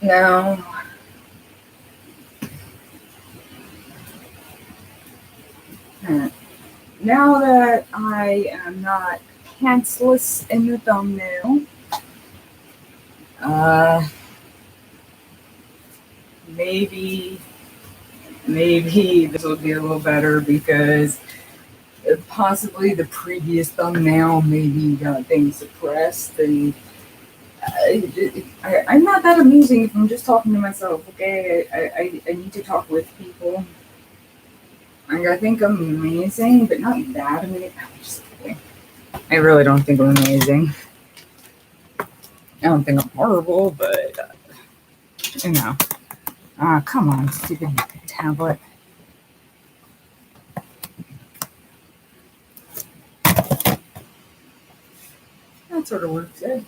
Now, now that I am not pantsless in the thumbnail, uh, maybe this will be a little better because possibly the previous thumbnail maybe got things suppressed and I'm not that amusing if I'm just talking to myself, okay? I need to talk with people. Like, I think I'm amazing, but not that amazing. I'm just kidding. I really don't think I'm amazing. I don't think I'm horrible, but, you know. Come on, stupid tablet. That sort of works, eh?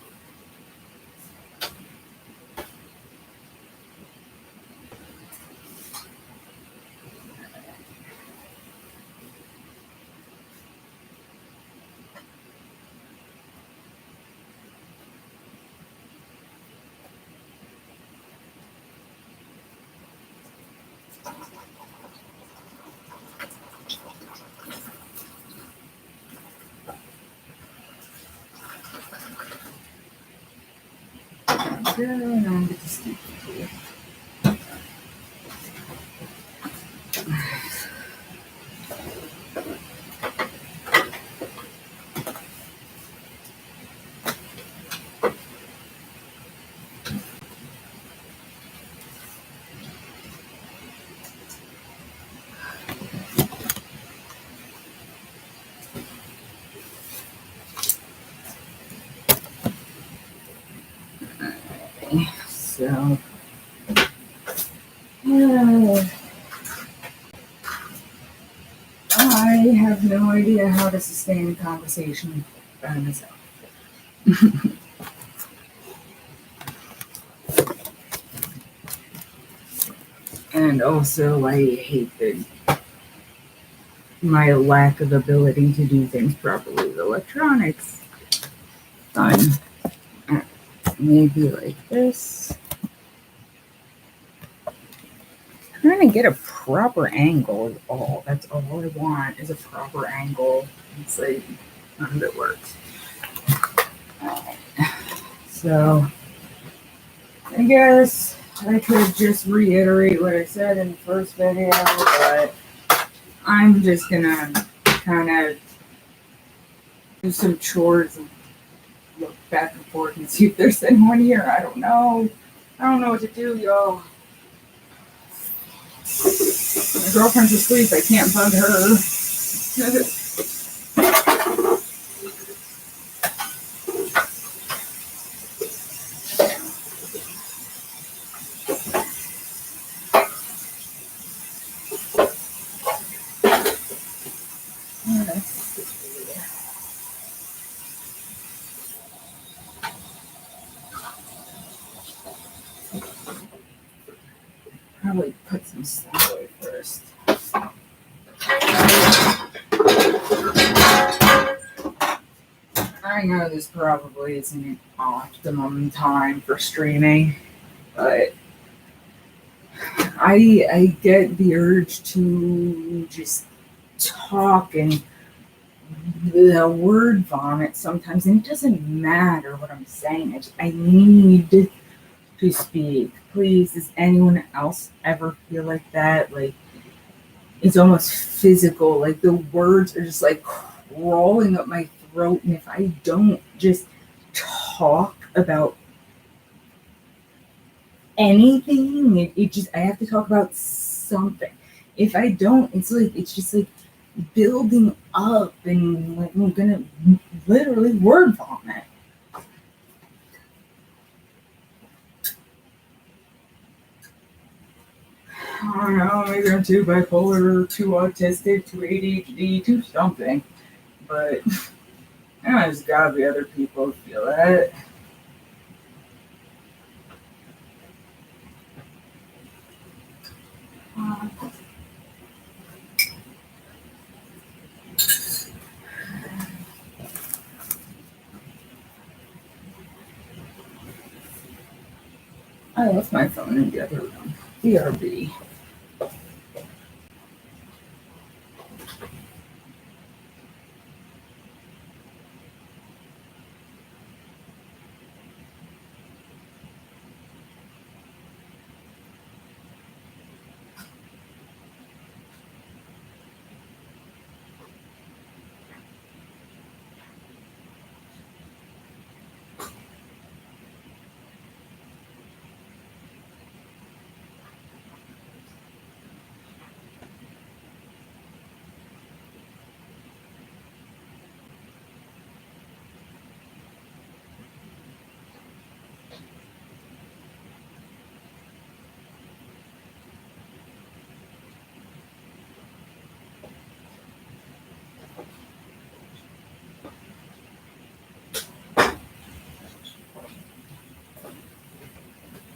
Yeah, I don't get to sleep. So, I have no idea how to sustain a conversation by myself. And also, I hate my lack of ability to do things properly with electronics. Fun. Maybe like this. Trying to get a proper angle is all. That's all I want is a proper angle. It's like none of it works. So I guess I could just reiterate what I said in the first video, but I'm just gonna kind of do some chores and look back and forth and see if there's anyone here. I don't know. I don't know what to do, y'all. My girlfriend's asleep. I can't bug her. Probably put some stuff away first. I know this probably isn't an optimum time for streaming, but I get the urge to just talk and the word vomit sometimes, and it doesn't matter what I'm saying. I need to speak. Please, does anyone else ever feel like that? Like, it's almost physical. Like, the words are just like crawling up my throat, and if I don't just talk about anything, it just, I have to talk about something. If I don't, it's just like building up, and like I'm gonna literally word vomit. I don't know, maybe I'm too bipolar, too autistic, too ADHD, too something. But I know there's gotta be other people who feel that. I left my phone in the other room. BRB.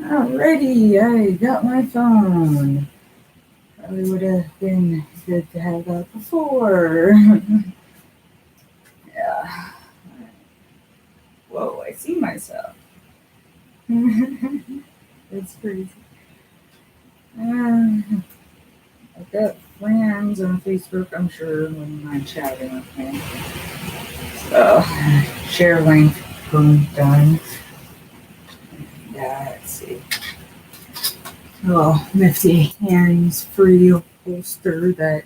Alrighty, I got my phone. Probably would have been good to have that before. Yeah. Whoa, I see myself. It's crazy. I've got friends on Facebook, I'm sure, when I'm chatting with me. So, share link, boom, done. Yeah, let's see. Oh, nifty hands-free holster that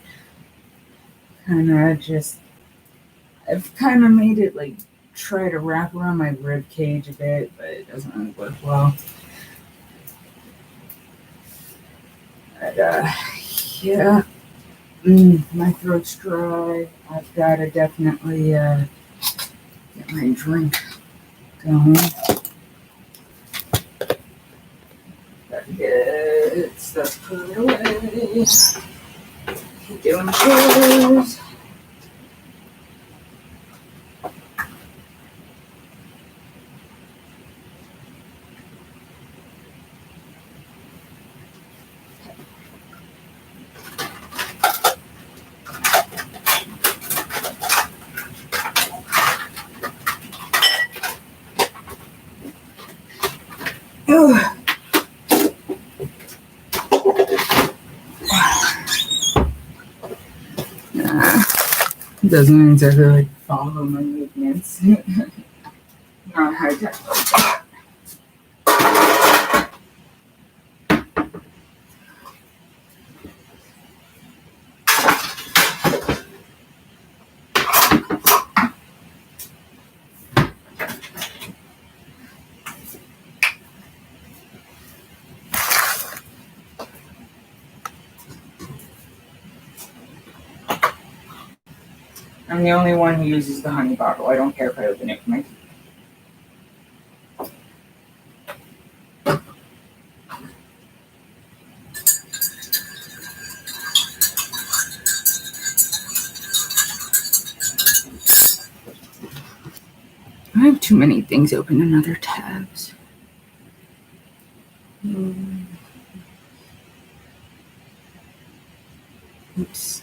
kind of just, I've kind of made it like try to wrap around my rib cage a bit, but it doesn't really work well. But, yeah, my throat's dry. I've got to definitely get my drink going. Gotta get stuff put away. Keep doing chores. Doesn't exactly like follow my movements. Not high tech like that. I'm the only one who uses the honey bottle. I don't care if I open it for my tea. I have too many things open in other tabs. Oops.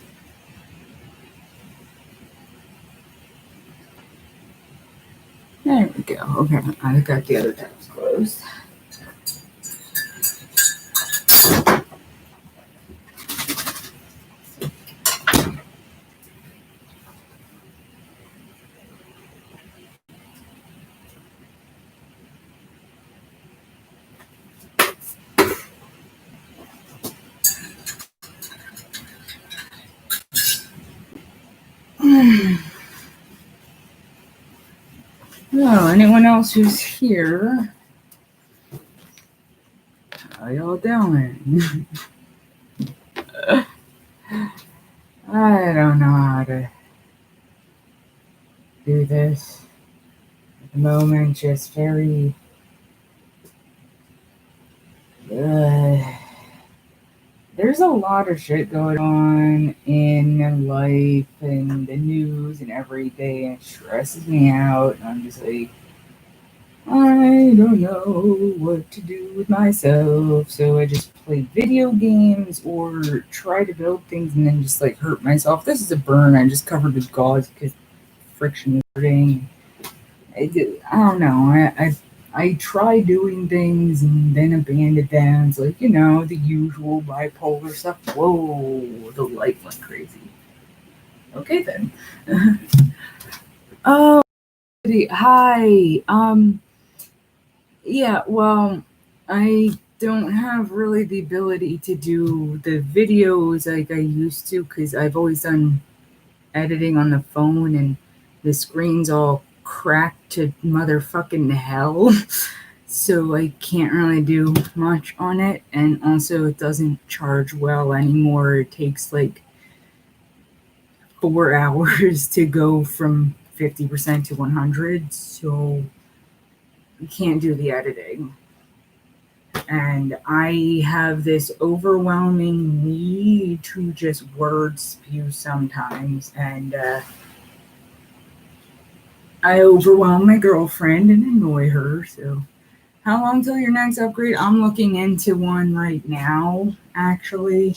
There we go. Okay, I got the other tabs closed. Well, anyone else who's here, how y'all doing? I don't know how to do this at the moment. Just very there's a lot of shit going on in life and the news and everything, and it stresses me out. And I'm just like, I don't know what to do with myself, so I just play video games or try to build things and then just like hurt myself. This is a burn I just covered with gauze because friction is hurting. I don't know. I try doing things and then abandon them. It's like, the usual bipolar stuff. Whoa, the light went crazy. Okay then. Oh, hi. Yeah, well, I don't have really the ability to do the videos like I used to because I've always done editing on the phone and the screen's all cracked to motherfucking hell. So I can't really do much on it. And also, it doesn't charge well anymore. It takes like 4 hours to go from 50% to 100. So I can't do the editing. And I have this overwhelming need to just word spew sometimes. And I overwhelm my girlfriend and annoy her. So, how long till your next upgrade? I'm looking into one right now, actually.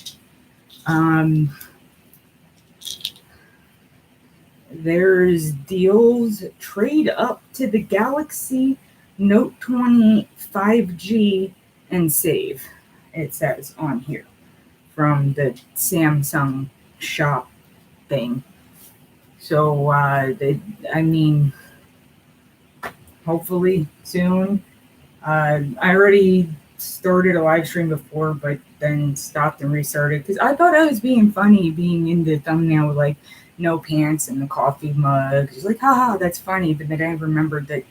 There's deals. Trade up to the Galaxy Note 20 5G and save, it says on here, from the Samsung shop thing. So, hopefully soon. I already started a live stream before, but then stopped and restarted because I thought I was being funny, being in the thumbnail with like no pants and the coffee mug. It's like, haha, that's funny. But then I remembered that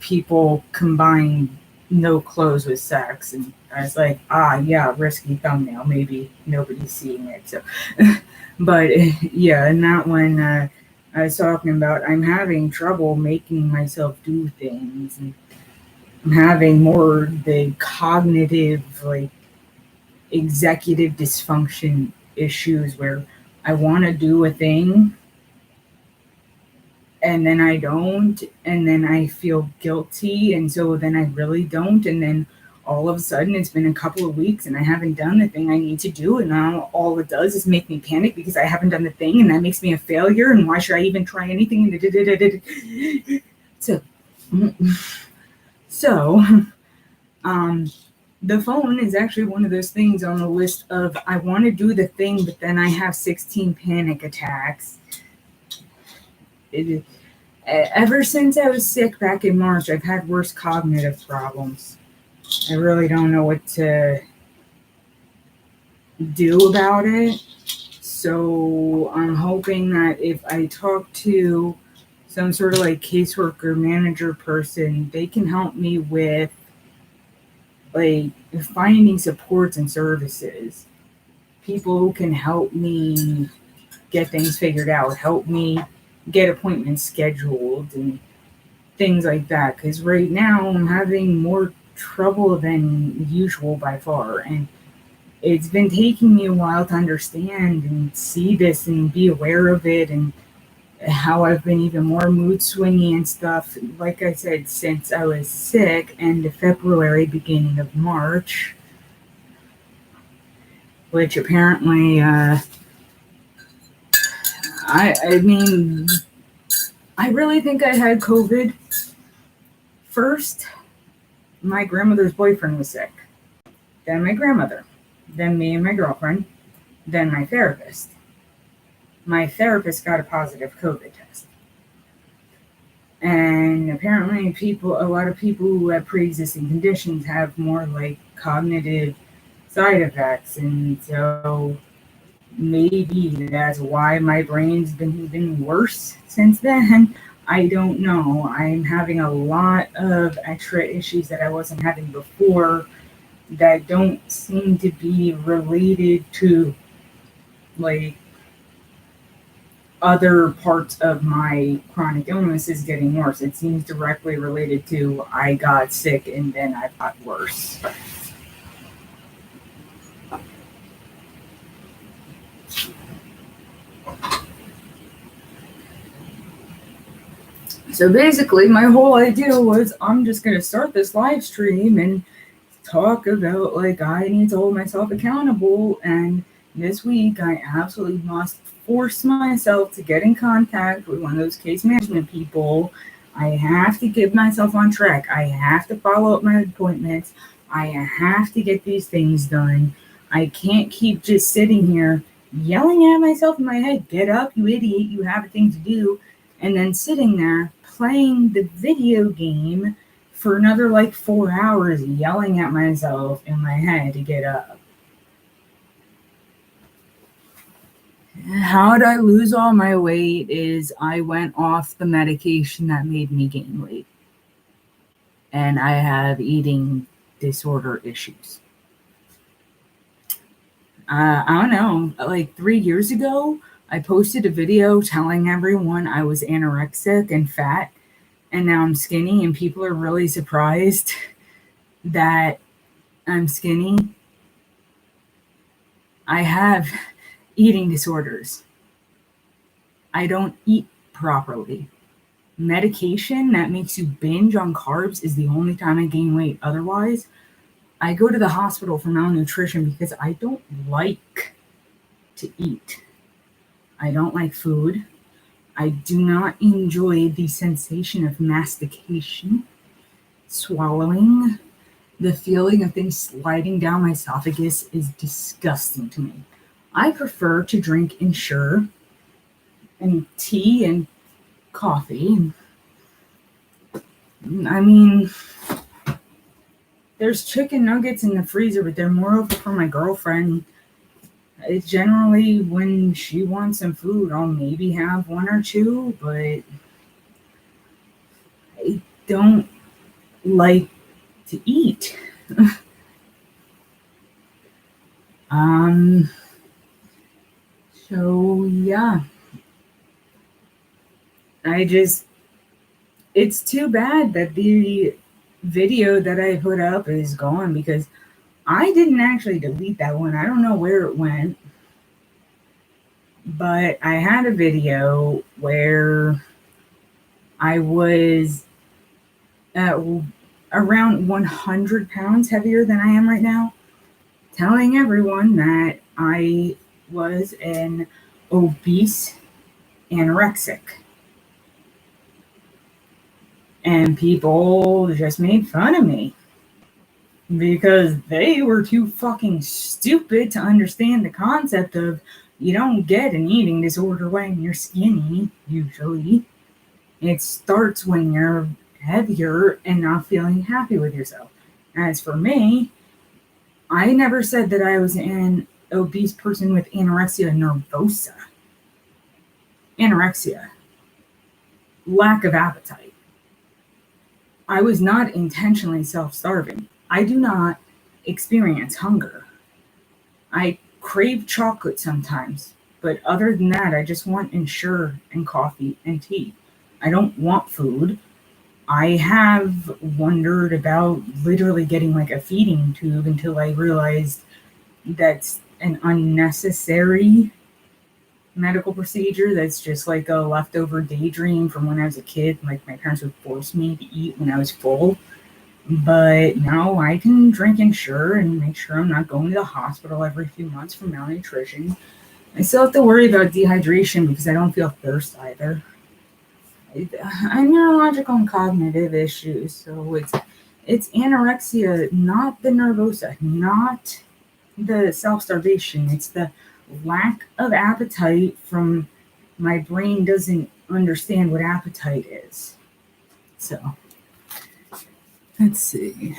people combine no clothes with sex, and I was like, yeah, risky thumbnail. Maybe nobody's seeing it. So, but yeah, and that one I was talking about. I'm having trouble making myself do things, and I'm having more the cognitive, like executive dysfunction issues where I want to do a thing and then I don't, and then I feel guilty, and so then I really don't, and then all of a sudden it's been a couple of weeks and I haven't done the thing I need to do, and now all it does is make me panic because I haven't done the thing, and that makes me a failure, and why should I even try anything? So, the phone is actually one of those things on the list of I want to do the thing, but then I have 16 panic attacks. Ever since I was sick back in March, I've had worse cognitive problems. I really don't know what to do about it. So I'm hoping that if I talk to some sort of like caseworker manager person, they can help me with like finding supports and services. People who can help me get things figured out, help me get appointments scheduled and things like that. Because right now I'm having more trouble than usual by far. And it's been taking me a while to understand and see this and be aware of it, and how I've been even more mood swingy and stuff. Like I said, since I was sick, end of February, beginning of March, which apparently, I mean, I really think I had COVID. First, my grandmother's boyfriend was sick. Then my grandmother. Then me and my girlfriend. Then my therapist. My therapist got a positive COVID test. And apparently a lot of people who have pre-existing conditions have more like cognitive side effects. And so maybe that's why my brain's been even worse since then. I don't know. I'm having a lot of extra issues that I wasn't having before that don't seem to be related to like other parts of my chronic illness is getting worse. It seems directly related to I got sick and then I got worse. So basically, my whole idea was I'm just going to start this live stream and talk about like I need to hold myself accountable. And this week, I absolutely must force myself to get in contact with one of those case management people I have to get myself on track. I have to follow up my appointments. I have to get these things done. I can't keep just sitting here yelling at myself in my head, get up, you idiot, you have a thing to do, and then sitting there playing the video game for another like 4 hours, yelling at myself in my head to get up. How did I lose all my weight is I went off the medication that made me gain weight. And I have eating disorder issues. I don't know, like 3 years ago, I posted a video telling everyone I was anorexic and fat, and now I'm skinny, and people are really surprised that I'm skinny. I have eating disorders. I don't eat properly. Medication that makes you binge on carbs is the only time I gain weight. Otherwise, I go to the hospital for malnutrition because I don't like to eat. I don't like food. I do not enjoy the sensation of mastication, swallowing. The feeling of things sliding down my esophagus is disgusting to me. I prefer to drink Ensure and tea and coffee. I mean, there's chicken nuggets in the freezer, but they're more over for my girlfriend. It's generally when she wants some food, I'll maybe have one or two, but I don't like to eat. So yeah. It's too bad that the video that I put up is gone because I didn't actually delete that one. I don't know where it went. But I had a video where I was around 100 pounds heavier than I am right now, telling everyone that I was an obese anorexic. And people just made fun of me because they were too fucking stupid to understand the concept of you don't get an eating disorder when you're skinny, usually. It starts when you're heavier and not feeling happy with yourself. As for me, I never said that I was an obese person with anorexia nervosa. Anorexia. Lack of appetite. I was not intentionally self-starving. I do not experience hunger. I crave chocolate sometimes, but other than that, I just want Ensure and coffee and tea. I don't want food. I have wondered about literally getting like a feeding tube until I realized that's an unnecessary medical procedure. That's just like a leftover daydream from when I was a kid. Like my parents would force me to eat when I was full. But now I can drink Ensure and make sure I'm not going to the hospital every few months for malnutrition. I still have to worry about dehydration because I don't feel thirst either. I'm neurological and cognitive issues, so it's anorexia, not the nervosa, not the self-starvation. It's the lack of appetite from my brain doesn't understand what appetite is. So, let's see.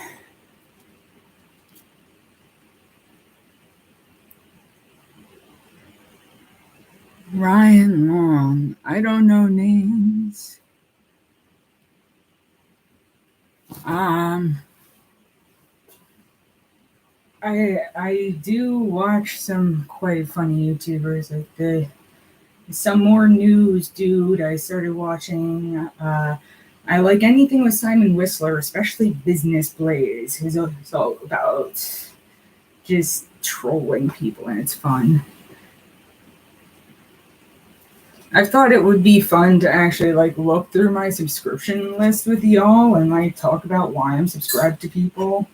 Ryan Long. I don't know names. I do watch some quite funny YouTubers, like some more news dude I started watching. I like anything with Simon Whistler, especially Business Blaze, who's all about just trolling people, and it's fun. I thought it would be fun to actually like look through my subscription list with y'all and like talk about why I'm subscribed to people.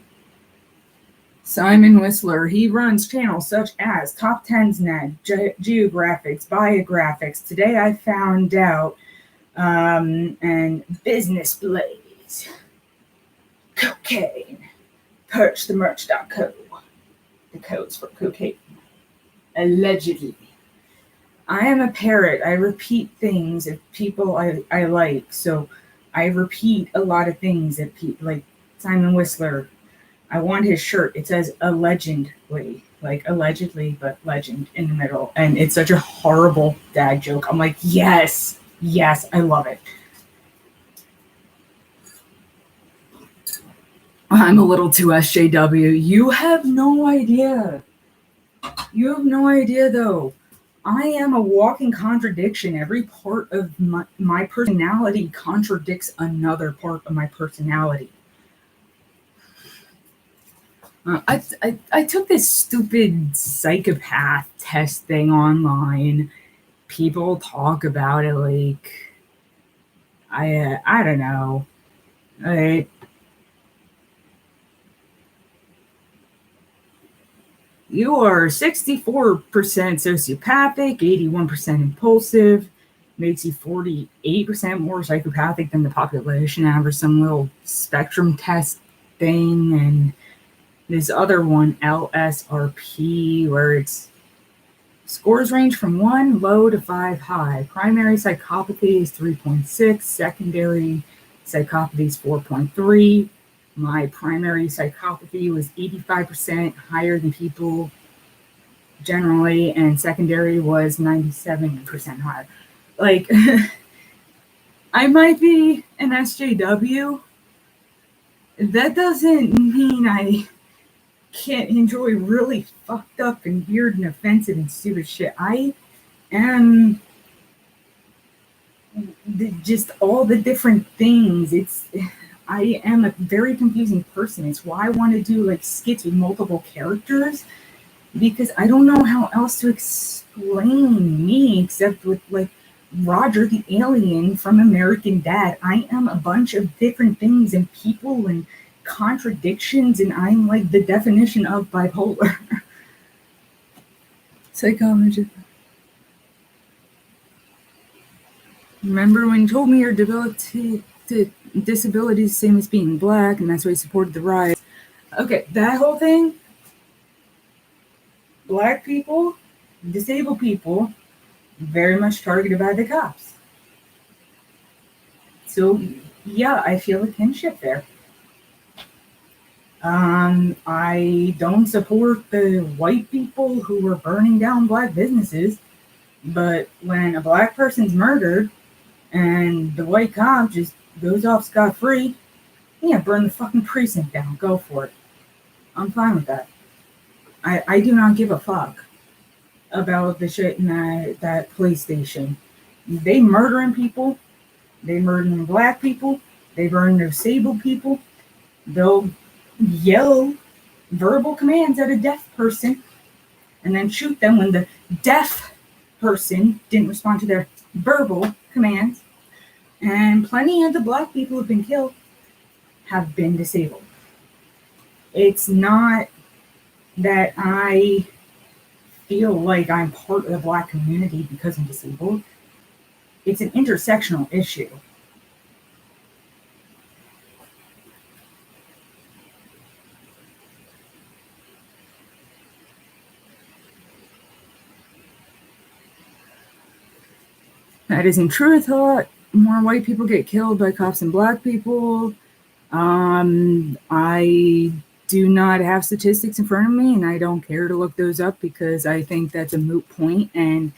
Simon Whistler, he runs channels such as Top 10's Net, Geographics, Biographics. Today I found out And business blaze, cocaine, purchthemerch.co, the codes for cocaine, allegedly. I am a parrot. I repeat things of people I like. So I repeat a lot of things that people like. Simon Whistler, I want his shirt. It says allegedly, like allegedly, but legend in the middle. And it's such a horrible dad joke. I'm like, yes, I love it. I'm a little too SJW. You have no idea. You have no idea, though. I am a walking contradiction. Every part of my personality contradicts another part of my personality. I took this stupid psychopath test thing online. People talk about it like I don't know. You are 64% sociopathic, 81% impulsive, makes you 48% more psychopathic than the population average, some little spectrum test thing. And this other one, LSRP, where it's scores range from 1 low to 5 high. Primary psychopathy is 3.6, secondary psychopathy is 4.3. My primary psychopathy was 85% higher than people generally, and secondary was 97% higher. Like, I might be an SJW. That doesn't mean I can't enjoy really fucked up and weird and offensive and stupid shit. I am just all the different things. I am a very confusing person. It's why I want to do like skits with multiple characters, because I don't know how else to explain me except with like Roger the alien from American Dad. I am a bunch of different things and people and contradictions, and I'm like the definition of bipolar. Psychology. Remember when you told me your disability is the same as being black, and that's why you supported the riots? Okay, that whole thing, black people, disabled people, very much targeted by the cops. So, yeah, I feel a kinship there. I don't support the white people who were burning down black businesses, but when a black person's murdered and the white cop just goes off scot-free, yeah, burn the fucking precinct down. Go for it. I'm fine with that. I do not give a fuck about the shit in that police station. They murdering people. They murdering black people. They burn disabled people. They'll yell verbal commands at a deaf person and then shoot them when the deaf person didn't respond to their verbal commands. And plenty of the black people who've been killed have been disabled. It's not that I feel like I'm part of the black community because I'm disabled. It's an intersectional issue. That isn't true. I thought more white people get killed by cops than black people. I do not have statistics in front of me, and I don't care to look those up because I think that's a moot point and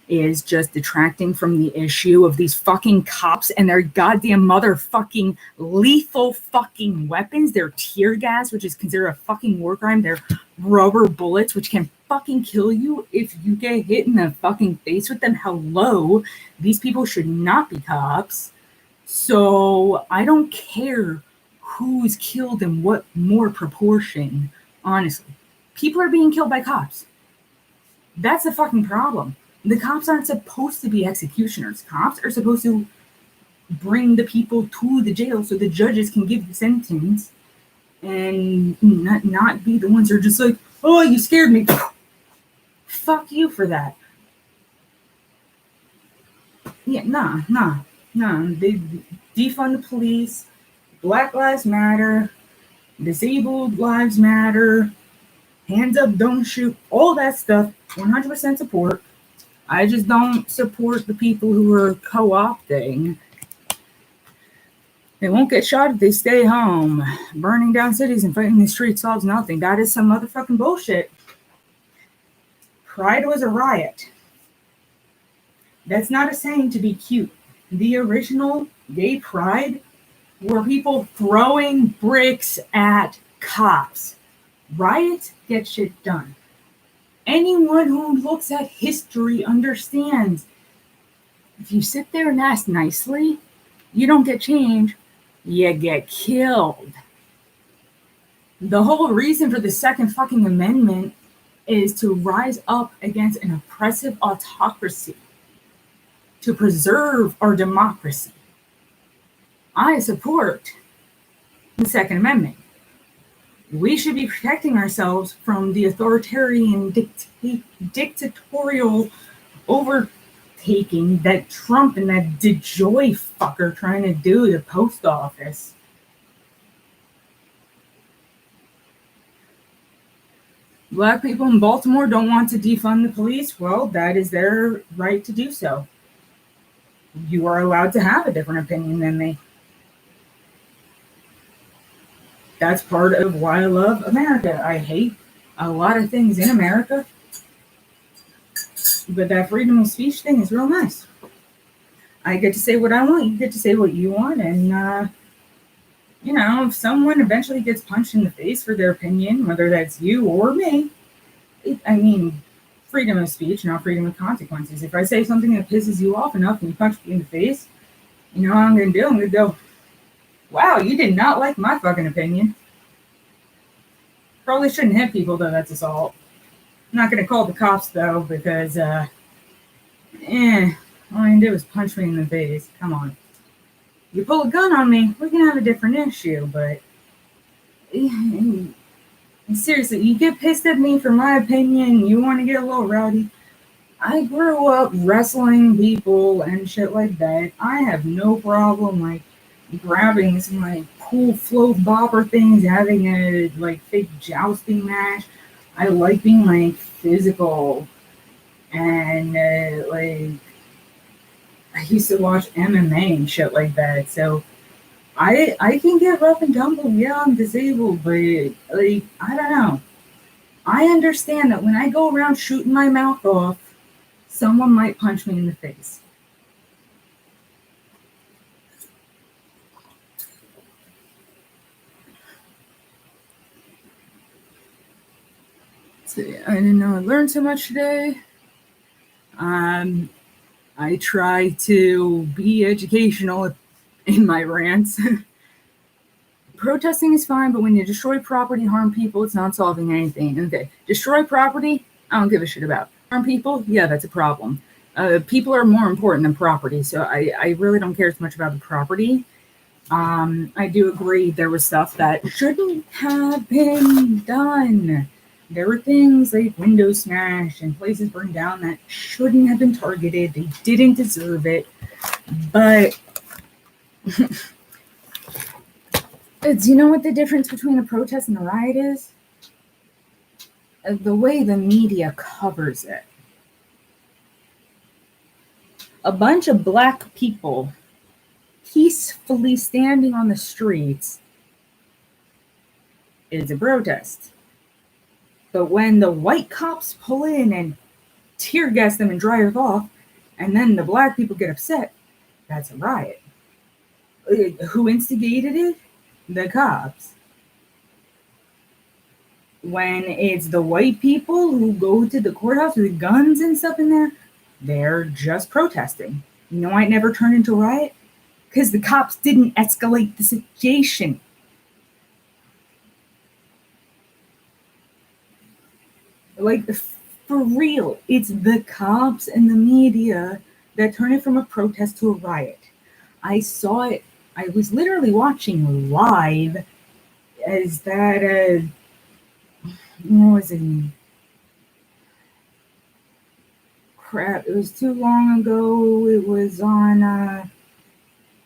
is just detracting from the issue of these fucking cops and their goddamn motherfucking lethal fucking weapons. Their tear gas, which is considered a fucking war crime. Their rubber bullets, which can fucking kill you if you get hit in the fucking face with them. Hello, these people should not be cops. So I don't care who's killed in what more proportion, honestly. People are being killed by cops. That's the fucking problem. The cops aren't supposed to be executioners. Cops are supposed to bring the people to the jail so the judges can give the sentence and not be the ones who are just like, oh, you scared me. Fuck you for that. Yeah, nah. No, they defund the police. Black Lives Matter. Disabled Lives Matter. Hands up, don't shoot. All that stuff. 100% support. I just don't support the people who are co-opting. They won't get shot if they stay home. Burning down cities and fighting the streets solves nothing. That is some motherfucking bullshit. Pride was a riot. That's not a saying to be cute. The original gay pride were people throwing bricks at cops. Riots get shit done. Anyone who looks at history understands if you sit there and ask nicely, you don't get change, you get killed. The whole reason for the Second fucking Amendment is to rise up against an oppressive autocracy, to preserve our democracy. I support the Second Amendment. We should be protecting ourselves from the authoritarian dictatorial overtaking that Trump and that DeJoy fucker trying to do the post office. Black people in Baltimore don't want to defund the police. Well, that is their right to do so. You are allowed to have a different opinion than me. That's part of why I love America. I hate a lot of things in America, but that freedom of speech thing is real nice. I get to say what I want, you get to say what you want, and if someone eventually gets punched in the face for their opinion, whether that's you or me, freedom of speech, not freedom of consequences. If I say something that pisses you off enough and you punch me in the face, you know what I'm going to do? I'm going to go, wow, you did not like my fucking opinion. Probably shouldn't hit people, though. That's assault. I'm not going to call the cops, though, because, all I can do is punch me in the face. Come on. You pull a gun on me, we can have a different issue, but seriously, you get pissed at me for my opinion, you want to get a little rowdy. I grew up wrestling people and shit like that. I have no problem, grabbing some, cool float bopper things, having a, fake jousting match. I like being, physical. And, I used to watch MMA and shit like that, so I can get rough and tumble. Yeah, I'm disabled, but I don't know. I understand that when I go around shooting my mouth off, someone might punch me in the face. So, I didn't know I learned so much today. I try to be educational in my rants. Protesting is fine, but when you destroy property, harm people, it's not solving anything. Okay, destroy property, I don't give a shit about. Harm people, yeah, that's a problem. People are more important than property, so I really don't care as much about the property. I do agree there was stuff that shouldn't have been done. There were things like windows smashed and places burned down that shouldn't have been targeted. They didn't deserve it. But do you know what the difference between a protest and a riot is? The way the media covers it. A bunch of black people peacefully standing on the streets is a protest. But when the white cops pull in and tear gas them and drive off, and then the black people get upset, that's a riot. Who instigated it? The cops. When it's the white people who go to the courthouse with guns and stuff in there, they're just protesting. You know why it never turned into a riot? Because the cops didn't escalate the situation. For real, it's the cops and the media that turn it from a protest to a riot. I saw it. I was literally watching live as that, what was it? Crap, it was too long ago. It was on,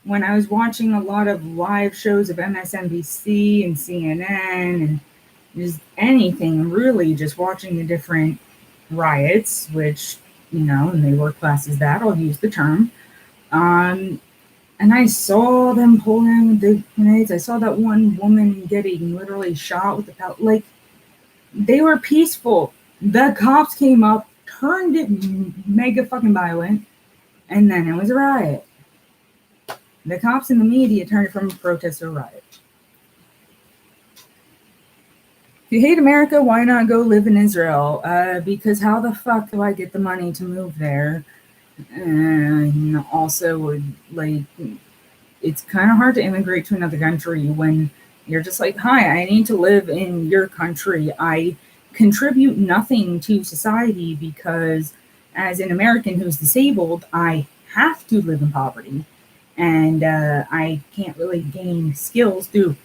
when I was watching a lot of live shows of MSNBC and CNN and just anything, really just watching the different riots, which, and they were classed as that, I'll use the term. And I saw them pulling the grenades. I saw that one woman getting literally shot with the pellet. Like, they were peaceful. The cops came up, turned it mega fucking violent, and then it was a riot. The cops and the media turned it from a protest to a riot. If you hate America, why not go live in Israel? Because how the fuck do I get the money to move there? And also, like, it's kind of hard to immigrate to another country when you're just like, hi, I need to live in your country. I contribute nothing to society because as an American who's disabled, I have to live in poverty. And I can't really gain skills through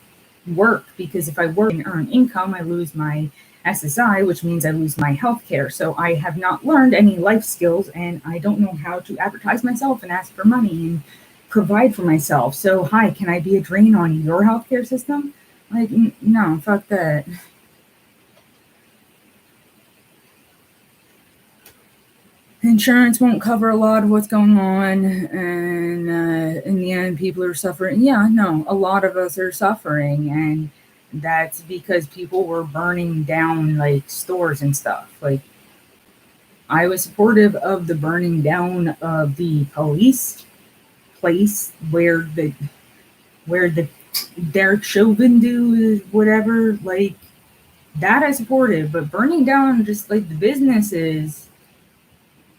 work because if I work and earn income, I lose my SSI, which means I lose my health care. So I have not learned any life skills and I don't know how to advertise myself and ask for money and provide for myself. So, hi, can I be a drain on your healthcare system? Like, no, fuck that. Insurance won't cover a lot of what's going on, and in the end, people are suffering. Yeah, no, a lot of us are suffering, and that's because people were burning down like stores and stuff. Like, I was supportive of the burning down of the police place where the Derek Chauvin do whatever, like that I supported, but burning down just like the businesses,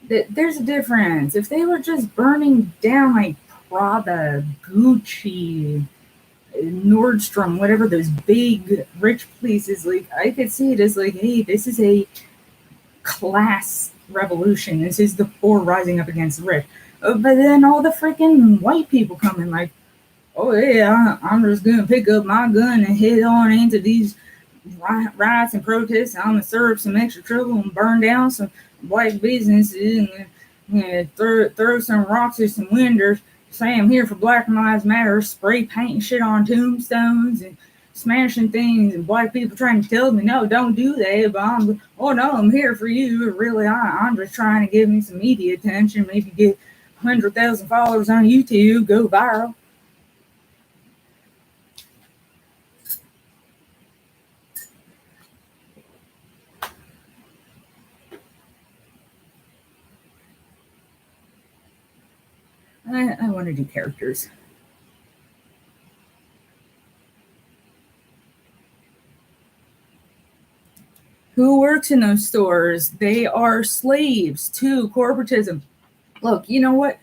there's a difference. If they were just burning down like Prada, Gucci, Nordstrom, whatever those big rich places, like I could see it as like, hey, this is a class revolution. This is the poor rising up against the rich. But then all the freaking white people come in like, oh yeah, I'm just gonna pick up my gun and head on into these riots and protests. I'm gonna serve some extra trouble and burn down some black businesses and throw some rocks at some windows. Say I'm here for Black Lives Matter, spray painting shit on tombstones and smashing things, and black people trying to tell me, no, don't do that. But I'm here for you. Really, I'm just trying to give me some media attention, maybe get 100,000 followers on YouTube, go viral. I want to do characters. Who works in those stores? They are slaves to corporatism. Look, you know what?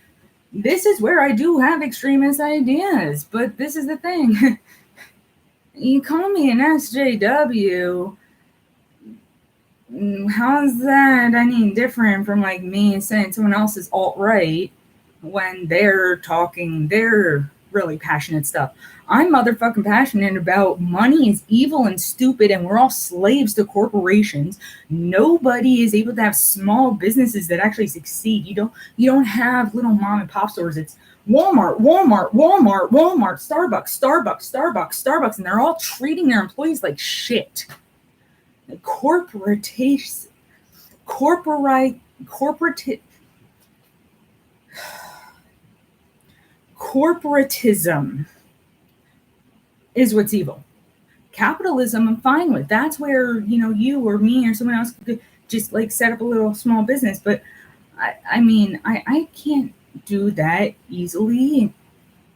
This is where I do have extremist ideas, but this is the thing. You call me an SJW. How's that any different from like me saying someone else is alt-right when they're talking their really passionate stuff? I'm motherfucking passionate about money is evil and stupid and we're all slaves to corporations. Nobody is able to have small businesses that actually succeed. You don't have little mom and pop stores. It's Walmart, Starbucks, and they're all treating their employees like shit. Corporatism is what's evil. Capitalism, I'm fine with. That's where, you or me or someone else could just like set up a little small business. But I can't do that easily.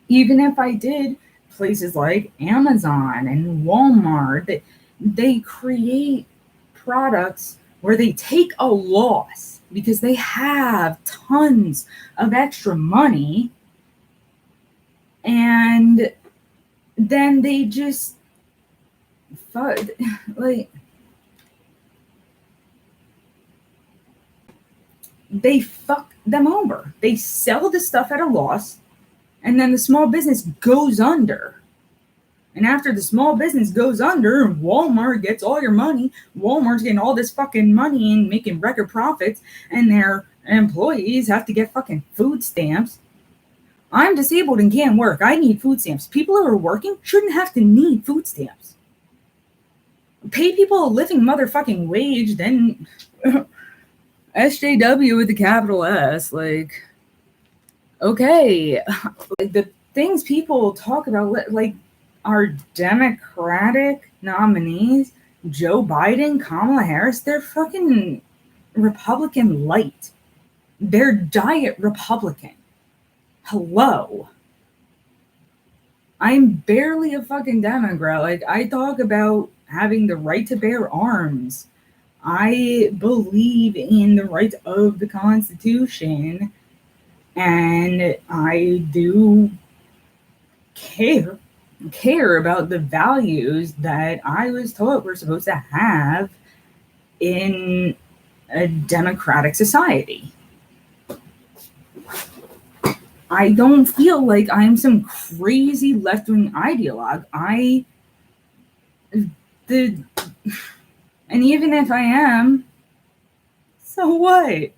Even if I did, places like Amazon and Walmart, they create products where they take a loss because they have tons of extra money, and then they just they fuck them over. They sell the stuff at a loss, and then the small business goes under. And after the small business goes under, Walmart gets all your money. Walmart's getting all this fucking money and making record profits, and their employees have to get fucking food stamps. I'm disabled and can't work. I need food stamps. People who are working shouldn't have to need food stamps. Pay people a living motherfucking wage, then SJW with the capital S. Like, okay. Like, the things people talk about, like, our Democratic nominees, Joe Biden, Kamala Harris, they're fucking Republican light. They're diet Republican. Hello. I'm barely a fucking Democrat. Like, I talk about having the right to bear arms. I believe in the rights of the Constitution, and I do care about the values that I was taught we're supposed to have in a democratic society. I don't feel like I'm some crazy left-wing ideologue. And even if I am, so what?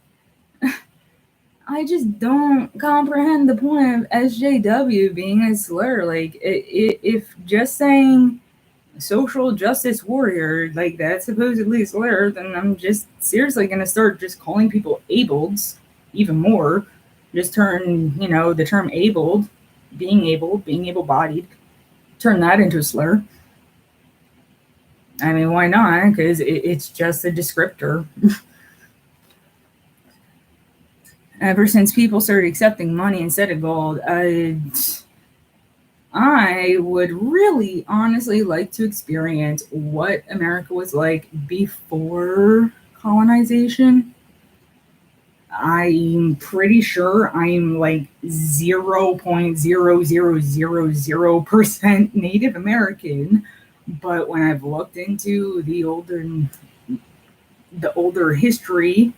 I just don't comprehend the point of SJW being a slur. Like, if just saying social justice warrior, like, that's supposedly a slur, then I'm just seriously going to start just calling people ableds even more. Just turn, the term abled, being able-bodied, turn that into a slur. I mean, why not? Because it's just a descriptor. Ever since people started accepting money instead of gold, I would really honestly like to experience what America was like before colonization. I'm pretty sure I'm like 0.0000% Native American, but when I've looked into the older history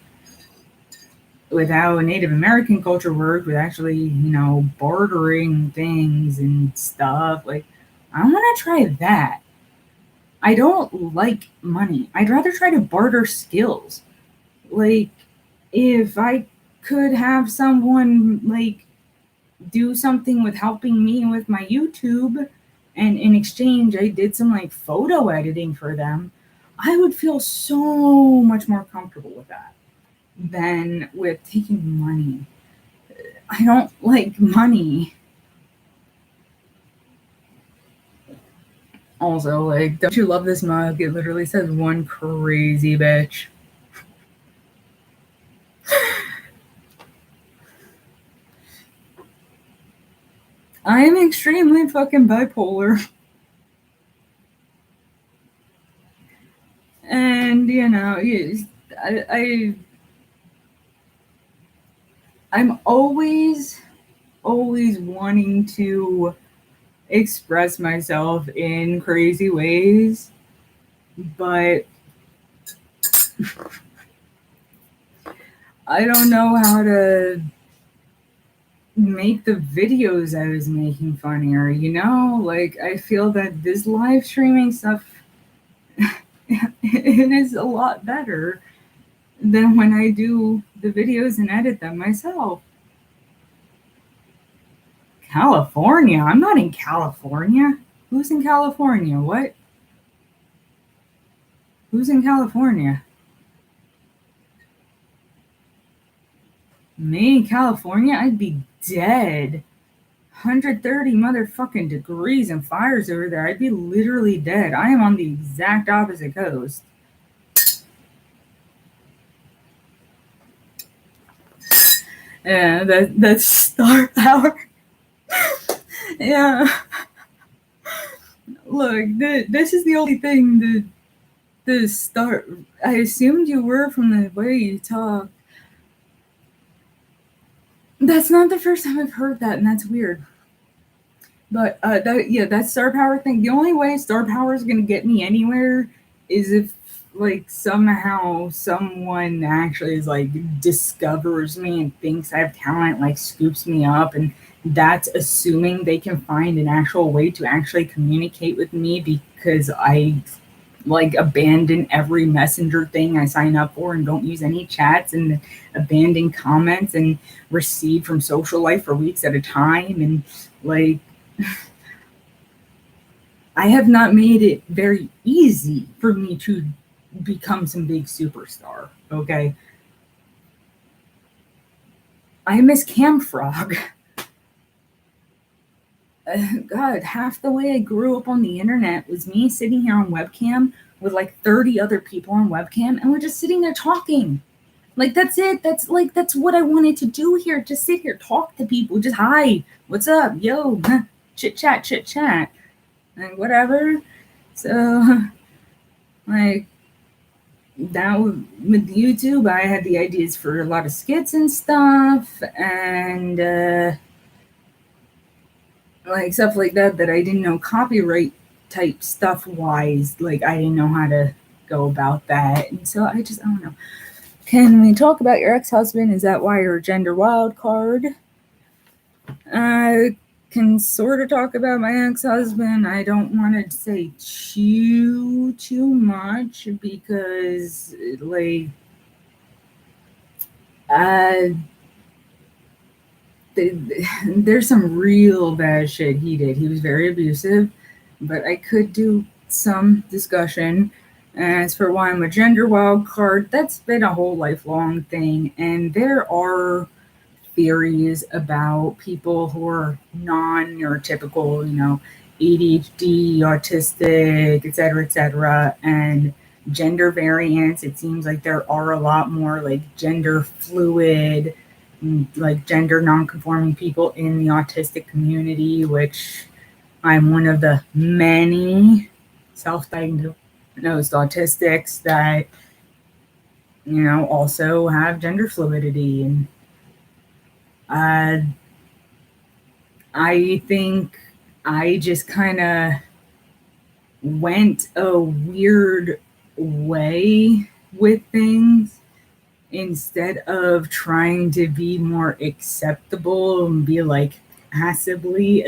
with how Native American culture worked, with actually, bartering things and stuff, like, I want to try that. I don't like money. I'd rather try to barter skills. Like, if I could have someone, like, do something with helping me with my YouTube, and in exchange I did some, like, photo editing for them, I would feel so much more comfortable with that than with taking money. I don't like money. Also, like, don't you love this mug? It literally says one crazy bitch. I am extremely fucking bipolar. And, I'm always wanting to express myself in crazy ways, but I don't know how to make the videos I was making funnier, Like, I feel that this live streaming stuff, it is a lot better than when I do the videos and edit them myself. California? I'm not in California. Who's in California? What? Who's in California? Me in California? I'd be dead. 130 motherfucking degrees and fires over there. I'd be literally dead. I am on the exact opposite coast. Yeah, that's star power. Yeah. Look, this is the only thing the star. I assumed you were from the way you talk. That's not the first time I've heard that, and that's weird. But that star power thing. The only way star power is gonna get me anywhere is if, like, somehow someone actually is, like, discovers me and thinks I have talent, like, scoops me up, and that's assuming they can find an actual way to actually communicate with me because I like abandon every messenger thing I sign up for and don't use any chats and abandon comments and recede from social life for weeks at a time. And like, I have not made it very easy for me to become some big superstar. Okay. I miss Camfrog. God, half the way I grew up on the internet was me sitting here on webcam with like 30 other people on webcam, and we're just sitting there talking. Like, that's it. That's what I wanted to do here. Just sit here, talk to people. Just hi, what's up, yo, chit chat, and whatever. So, like, now with YouTube, I had the ideas for a lot of skits and stuff, and like stuff like that I didn't know copyright type stuff wise. Like, I didn't know how to go about that, and so I don't know. Can we talk about your ex-husband? Is that why you're a gender wild card? I can sort of talk about my ex-husband. I don't want to say too much because, like, there's some real bad shit he did. He was very abusive, but I could do some discussion. As for why I'm a gender wild card, that's been a whole lifelong thing, and there are theories about people who are non-neurotypical, ADHD, autistic, et cetera, and gender variance. It seems like there are a lot more like gender fluid, like gender non-conforming people in the autistic community, which I'm one of the many self-diagnosed autistics that also have gender fluidity. And I think I just kind of went a weird way with things instead of trying to be more acceptable and be like passively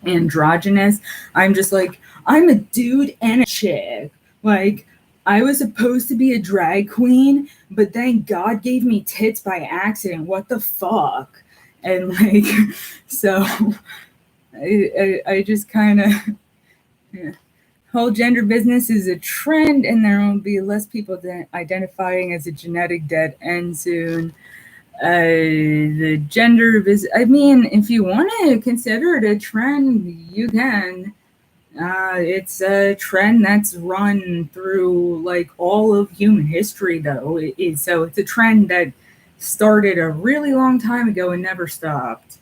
androgynous. I'm just like, I'm a dude and a chick. Like, I was supposed to be a drag queen, but then God gave me tits by accident. What the fuck? And like, so I just kind of, yeah. Whole gender business is a trend, and there will be less people identifying as a genetic dead end soon. The gender I mean, if you want to consider it a trend, you can. It's a trend that's run through like all of human history, though. So it's a trend that started a really long time ago and never stopped.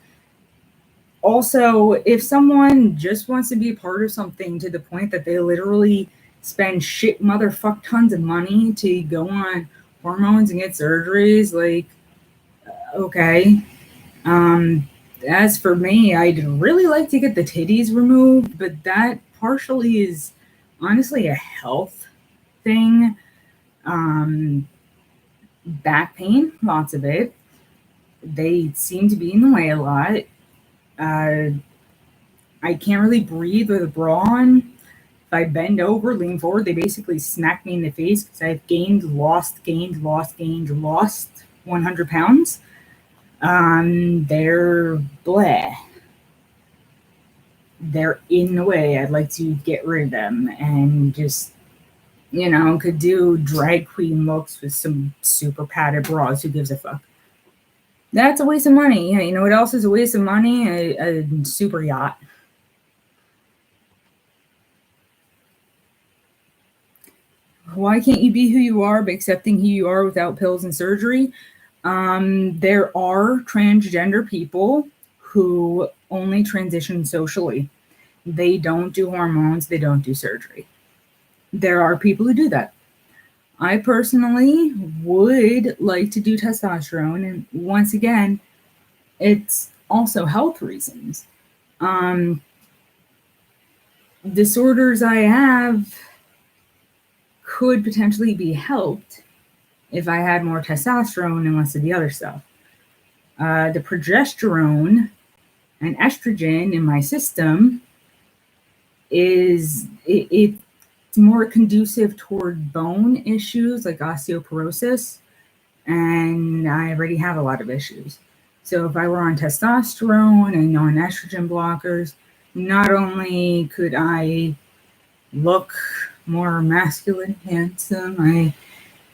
Also, if someone just wants to be part of something to the point that they literally spend shit motherfuck tons of money to go on hormones and get surgeries, like, okay. As for me, I'd really like to get the titties removed, but that partially is honestly a health thing. Back pain, lots of it. They seem to be in the way a lot. I can't really breathe with a bra on. If I bend over, lean forward, they basically smack me in the face because I've lost 100 pounds. They're bleh. They're in the way. I'd like to get rid of them and just, could do drag queen looks with some super padded bras. Who gives a fuck? That's a waste of money. You know what else is a waste of money? A super yacht. Why can't you be who you are by accepting who you are without pills and surgery? There are transgender people who only transition socially. They don't do hormones. They don't do surgery. There are people who do that. I personally would like to do testosterone. And once again, it's also health reasons. Disorders I have could potentially be helped if I had more testosterone and less of the other stuff. The progesterone and estrogen in my system it's more conducive toward bone issues like osteoporosis, and I already have a lot of issues. So if I were on testosterone and on estrogen blockers, not only could I look more masculine, handsome,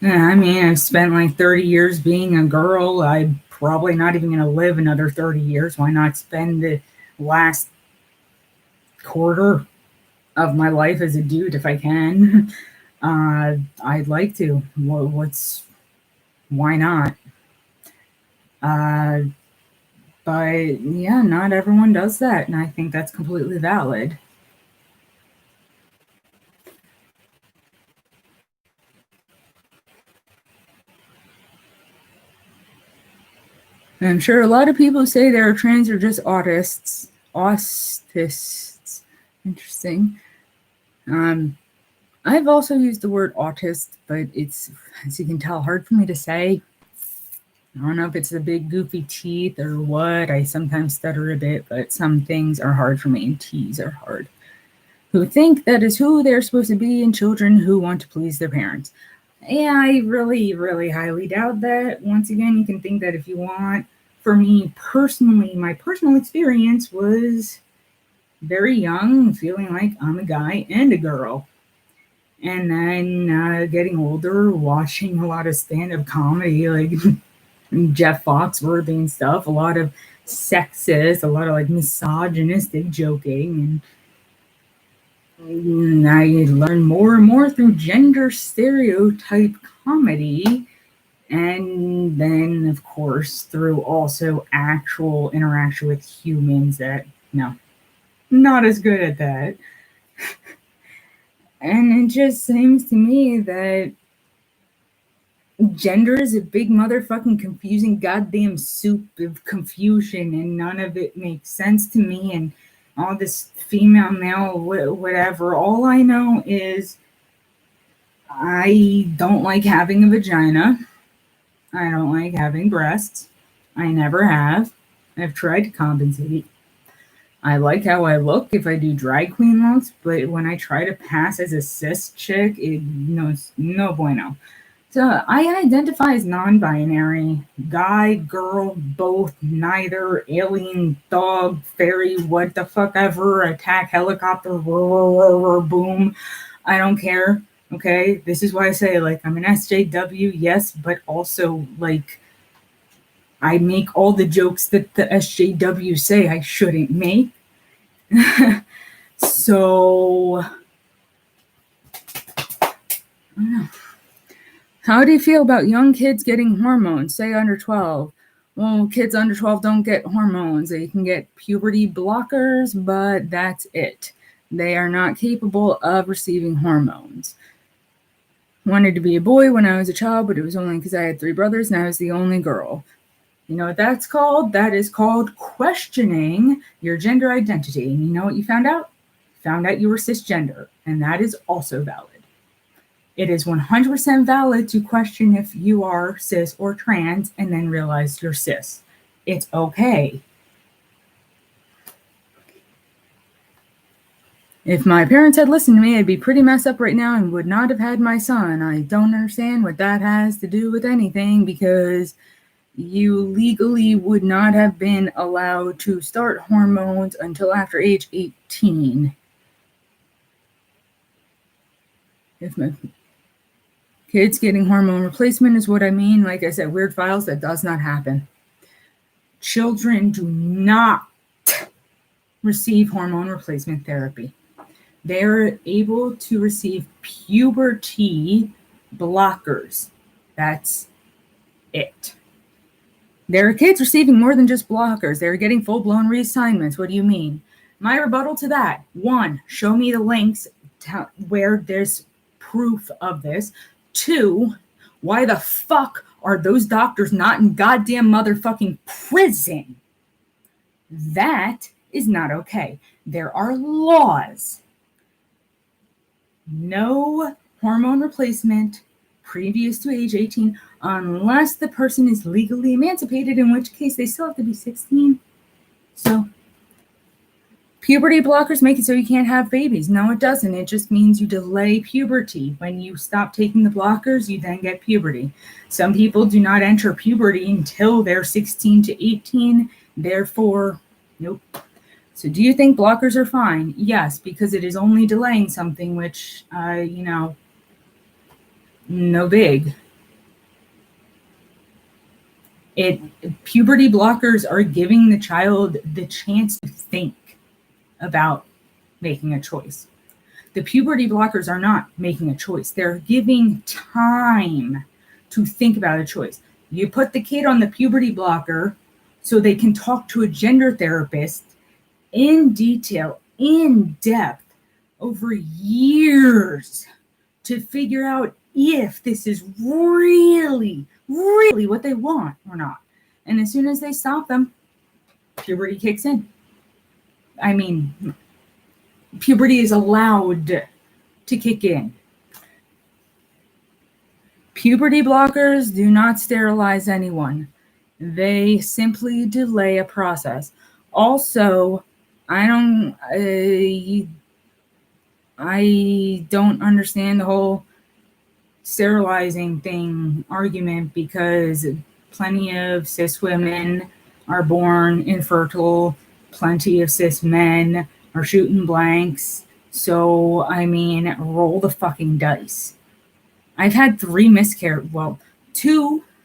I've spent like 30 years being a girl. I'm probably not even going to live another 30 years. Why not spend the last quarter of my life as a dude if I can? I'd like to. Why not? But yeah, not everyone does that, and I think that's completely valid. And I'm sure a lot of people who say they're trans are just autists. Autists. Interesting. I've also used the word autist, but it's, as you can tell, hard for me to say. I don't know if it's the big goofy teeth or what. I sometimes stutter a bit, but some things are hard for me, and T's are hard. Who think that is who they're supposed to be, and children who want to please their parents. Yeah, I really, really highly doubt that. Once again, you can think that if you want. For me personally, my personal experience was very young, feeling like I'm a guy and a girl. And then getting older, watching a lot of stand-up comedy, like Jeff Foxworthy and stuff, a lot of sexist, a lot of like misogynistic joking, and I learned more and more through gender stereotype comedy, and then of course through also actual interaction with humans that, no, not as good at that. And it just seems to me that gender is a big motherfucking confusing goddamn soup of confusion, and none of it makes sense to me. And all this female, male, whatever. All I know is I don't like having a vagina. I don't like having breasts. I never have. I've tried to compensate. I like how I look if I do drag queen looks, but when I try to pass as a cis chick, no bueno. So I identify as non-binary, guy, girl, both, neither, alien, dog, fairy, what the fuck ever, attack, helicopter, boom. I don't care. Okay, this is why I say, like, I'm an SJW, yes, but also, like, I make all the jokes that the SJW say I shouldn't make. So, I don't know. How do you feel about young kids getting hormones, say under 12? Well, kids under 12 don't get hormones. They can get puberty blockers, but that's it. They are not capable of receiving hormones. Wanted to be a boy when I was a child, but it was only because I had 3 brothers and I was the only girl. You know what that's called? That is called questioning your gender identity. And you know what you found out? Found out you were cisgender, and that is also valid. It is 100% valid to question if you are cis or trans and then realize you're cis. It's okay. If my parents had listened to me, I'd be pretty messed up right now and would not have had my son. I don't understand what that has to do with anything, because you legally would not have been allowed to start hormones until after age 18. If my kids getting hormone replacement is what I mean, like I said, weird files, that does not happen. Children do not receive hormone replacement therapy. They're able to receive puberty blockers. That's it. There are kids receiving more than just blockers. They're getting full-blown reassignments. What do you mean? My rebuttal to that: 1, show me the links where there's proof of this. 2, why the fuck are those doctors not in goddamn motherfucking prison? That is not okay. There are laws. No hormone replacement previous to age 18 unless the person is legally emancipated, in which case they still have to be 16. So Puberty blockers make it so you can't have babies. No, it doesn't. It just means you delay puberty. When you stop taking the blockers, you then get puberty. Some people do not enter puberty until they're 16 to 18. Therefore, nope. So do you think blockers are fine? Yes, because it is only delaying something, which, no big. Puberty blockers are giving the child the chance to think about making a choice. The puberty blockers are not making a choice. They're giving time to think about a choice. You put the kid on the puberty blocker so they can talk to a gender therapist in detail, in depth, over years to figure out if this is really, really what they want or not. And as soon as they stop them, puberty kicks in. I mean, puberty is allowed to kick in. Puberty blockers do not sterilize anyone. They simply delay a process. Also, I don't understand the whole sterilizing thing argument, because plenty of cis women are born infertile. Plenty of cis men are shooting blanks. So, roll the fucking dice. I've had 2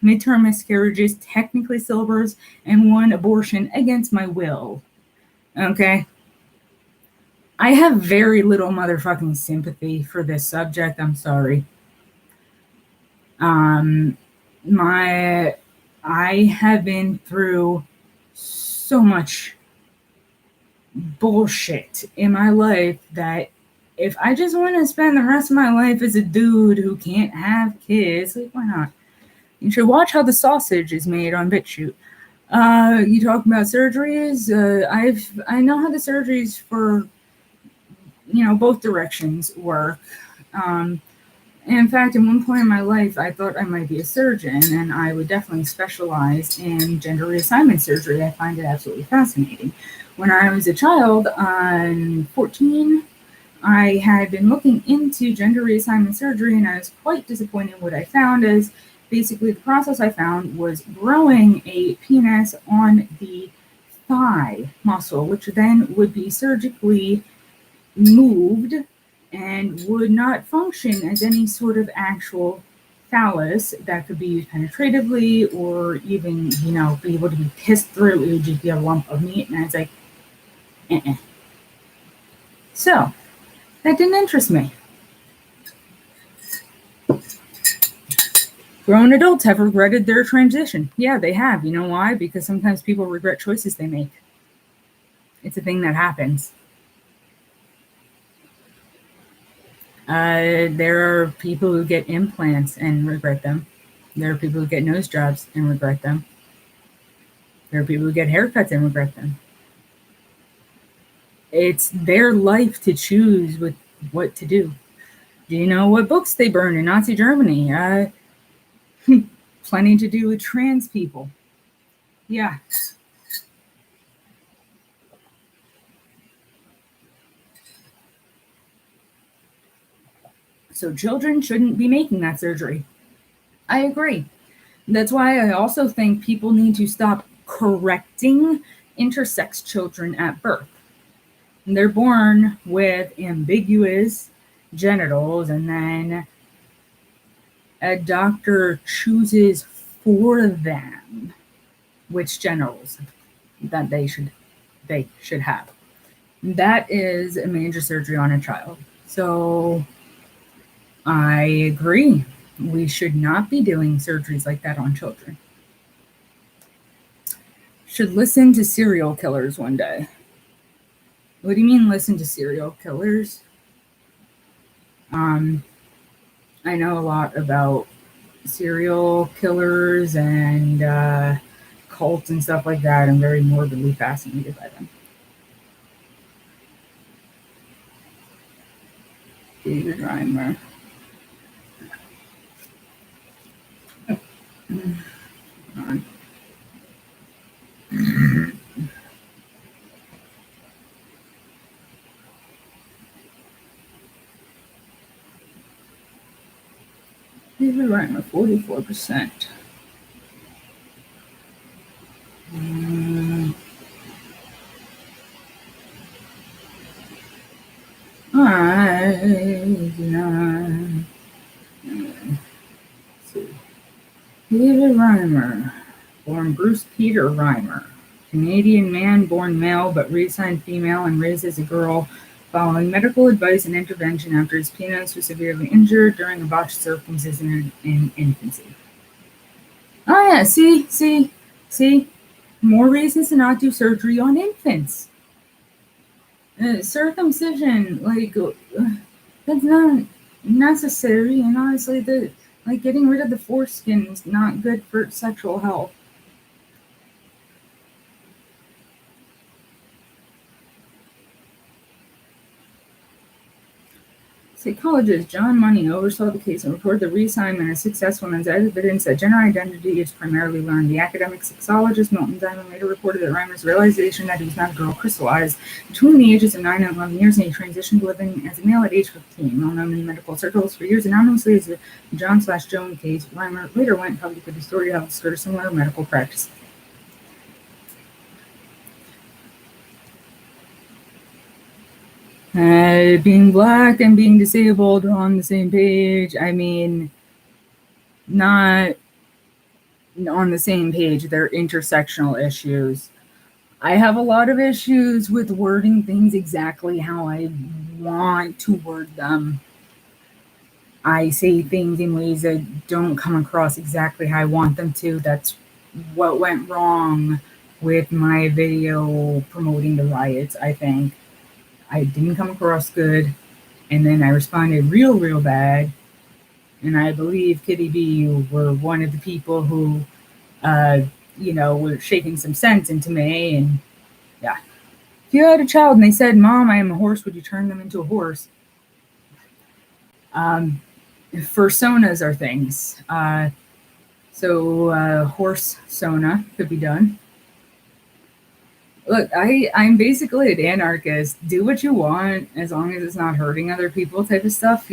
midterm miscarriages, technically stillbirths, and 1 abortion against my will. Okay? I have very little motherfucking sympathy for this subject. I'm sorry. I have been through so much bullshit in my life that if I just want to spend the rest of my life as a dude who can't have kids, like, why not? You should watch how the sausage is made on BitChute. You talk about surgeries. I know how the surgeries for, both directions work. In fact, at one point in my life, I thought I might be a surgeon, and I would definitely specialize in gender reassignment surgery. I find it absolutely fascinating. When I was a child, 14, I had been looking into gender reassignment surgery, and I was quite disappointed. What I found is basically the process I found was growing a penis on the thigh muscle, which then would be surgically moved and would not function as any sort of actual phallus that could be used penetratively or even, be able to be pissed through. It would just be a lump of meat. And I was like, So, that didn't interest me. Grown adults have regretted their transition. Yeah, they have. You know why? Because sometimes people regret choices they make. It's a thing that happens. There are people who get implants and regret them. There are people who get nose jobs and regret them. There are people who get haircuts and regret them. It's their life to choose what to do. Do you know what books they burned in Nazi Germany? Plenty to do with trans people. Yeah. So children shouldn't be making that surgery. I agree. That's why I also think people need to stop correcting intersex children at birth. They're born with ambiguous genitals, and then a doctor chooses for them which genitals that they should have. That is a major surgery on a child. So I agree. We should not be doing surgeries like that on children. Should listen to serial killers one day. What do you mean listen to serial killers? I know a lot about serial killers and cults and stuff like that. I'm very morbidly fascinated by them. David Reimer. David Reimer, 44%. David Reimer, born Bruce Peter Reimer, Canadian man, born male but reassigned female and raised as a girl, following medical advice and intervention after his penis was severely injured during a botched circumcision in infancy. Oh yeah, see, more reasons to not do surgery on infants. Circumcision, that's not necessary, and honestly, getting rid of the foreskin is not good for sexual health. Psychologist John Money oversaw the case and reported the reassignment as successful as evidence that gender identity is primarily learned. The academic sexologist Milton Diamond later reported that Reimer's realization that he was not a girl crystallized between the ages of 9 and 11 years, and he transitioned to living as a male at age 15. Well known in medical circles for years anonymously as the John/Joan case, Reimer later went public with the story of a similar medical practice. Being black and being disabled are on the same page. I mean, not on the same page. They're intersectional issues. I have a lot of issues with wording things exactly how I want to word them. I say things in ways that don't come across exactly how I want them to. That's what went wrong with my video promoting the riots, I think. I didn't come across good, and then I responded real bad, and I believe Kitty B, you were one of the people who, were shaking some sense into me, and yeah. If you had a child and they said, "Mom, I am a horse," would you turn them into a horse? Personas are things. Horse sona could be done. Look, I'm basically an anarchist. Do what you want as long as it's not hurting other people type of stuff,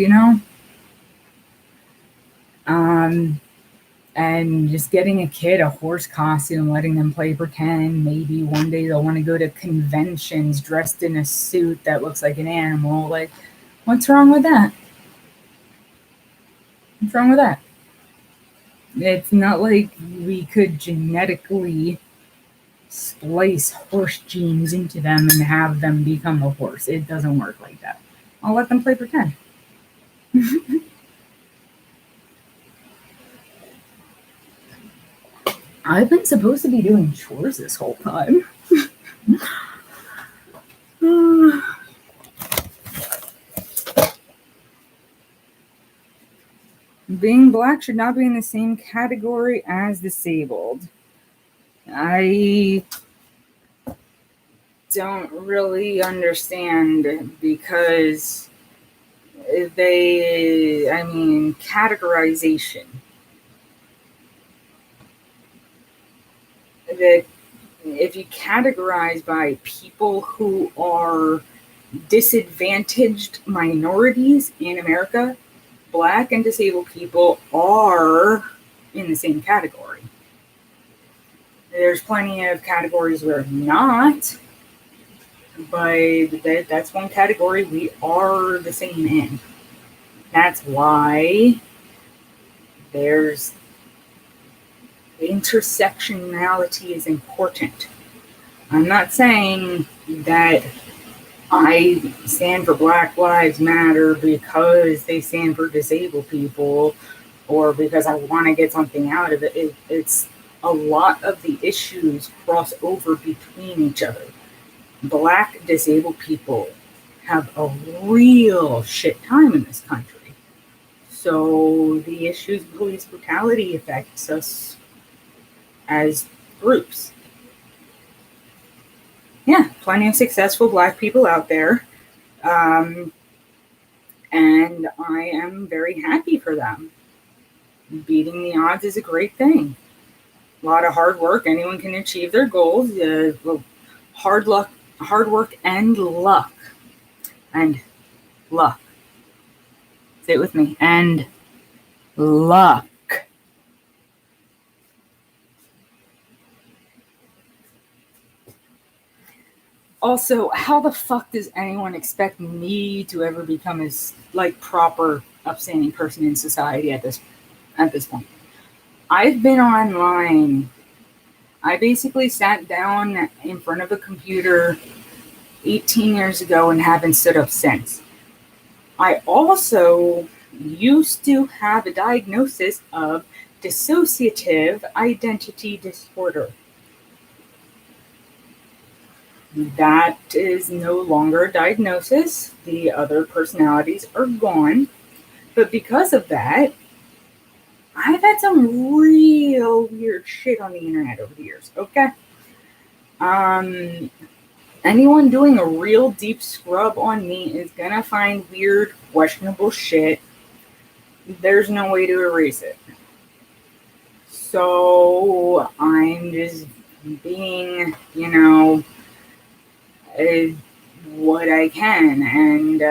And just getting a kid a horse costume, letting them play pretend. Maybe one day they'll want to go to conventions dressed in a suit that looks like an animal. Like, what's wrong with that? What's wrong with that? It's not like we could genetically splice horse genes into them and have them become a horse. It doesn't work like that. I'll let them play pretend. I've been supposed to be doing chores this whole time. Being black should not be in the same category as disabled. I don't really understand because categorization. That if you categorize by people who are disadvantaged minorities in America, black and disabled people are in the same category. There's plenty of categories where not, but that's one category we are the same in. That's why there's intersectionality is important. I'm not saying that I stand for Black Lives Matter because they stand for disabled people or because I want to get something out of it. It's a lot of the issues cross over between each other. Black disabled people have a real shit time in this country. So the issues of police brutality affects us as groups. Yeah, plenty of successful black people out there. And I am very happy for them. Beating the odds is a great thing. A lot of hard work. Anyone can achieve their goals. Hard work and luck. And luck. Say it with me. And luck. Also, how the fuck does anyone expect me to ever become as like proper upstanding person in society at this point? I've been online. I basically sat down in front of a computer 18 years ago and haven't stood up since. I also used to have a diagnosis of dissociative identity disorder. That is no longer a diagnosis. The other personalities are gone. But because of that, I've had some real weird shit on the internet over the years, okay? Anyone doing a real deep scrub on me is gonna find weird, questionable shit. There's no way to erase it. So I'm just being, what I can, and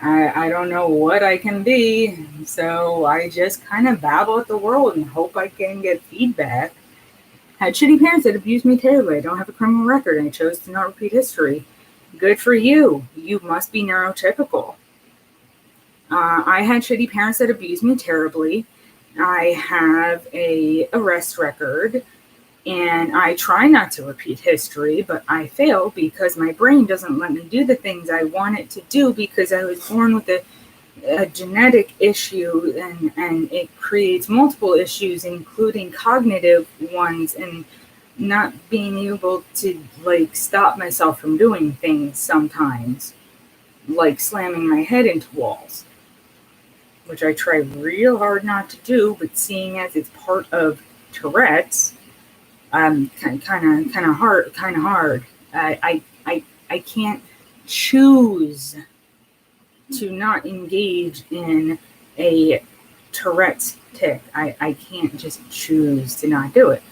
I don't know what I can be, so I just kind of babble at the world and hope I can get feedback. Had shitty parents that abused me terribly. I don't have a criminal record and I chose to not repeat history. Good for you. You must be neurotypical. I had shitty parents that abused me terribly. I have a arrest record. And I try not to repeat history, but I fail because my brain doesn't let me do the things I want it to do because I was born with a genetic issue, and it creates multiple issues, including cognitive ones, and not being able to stop myself from doing things sometimes, like slamming my head into walls, which I try real hard not to do, but seeing as it's part of Tourette's, kind of hard. I can't choose to not engage in a Tourette's tic. I can't just choose to not do it.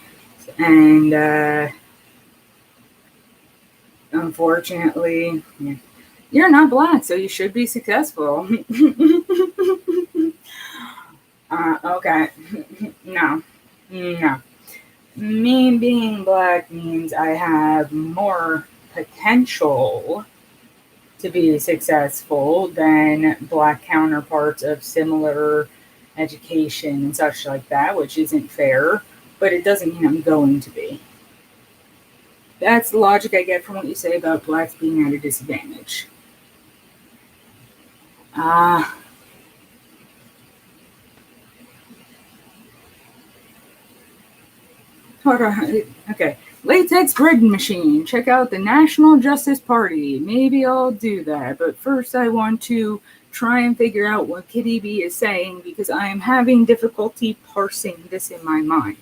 And unfortunately, you're not black, so you should be successful. Okay. No. Me being black means I have more potential to be successful than black counterparts of similar education and such like that, which isn't fair, but it doesn't mean I'm going to be. That's the logic I get from what you say about blacks being at a disadvantage. Hold on. Okay. Latex bread machine. Check out the National Justice Party. Maybe I'll do that. But first I want to try and figure out what Kitty B is saying because I am having difficulty parsing this in my mind.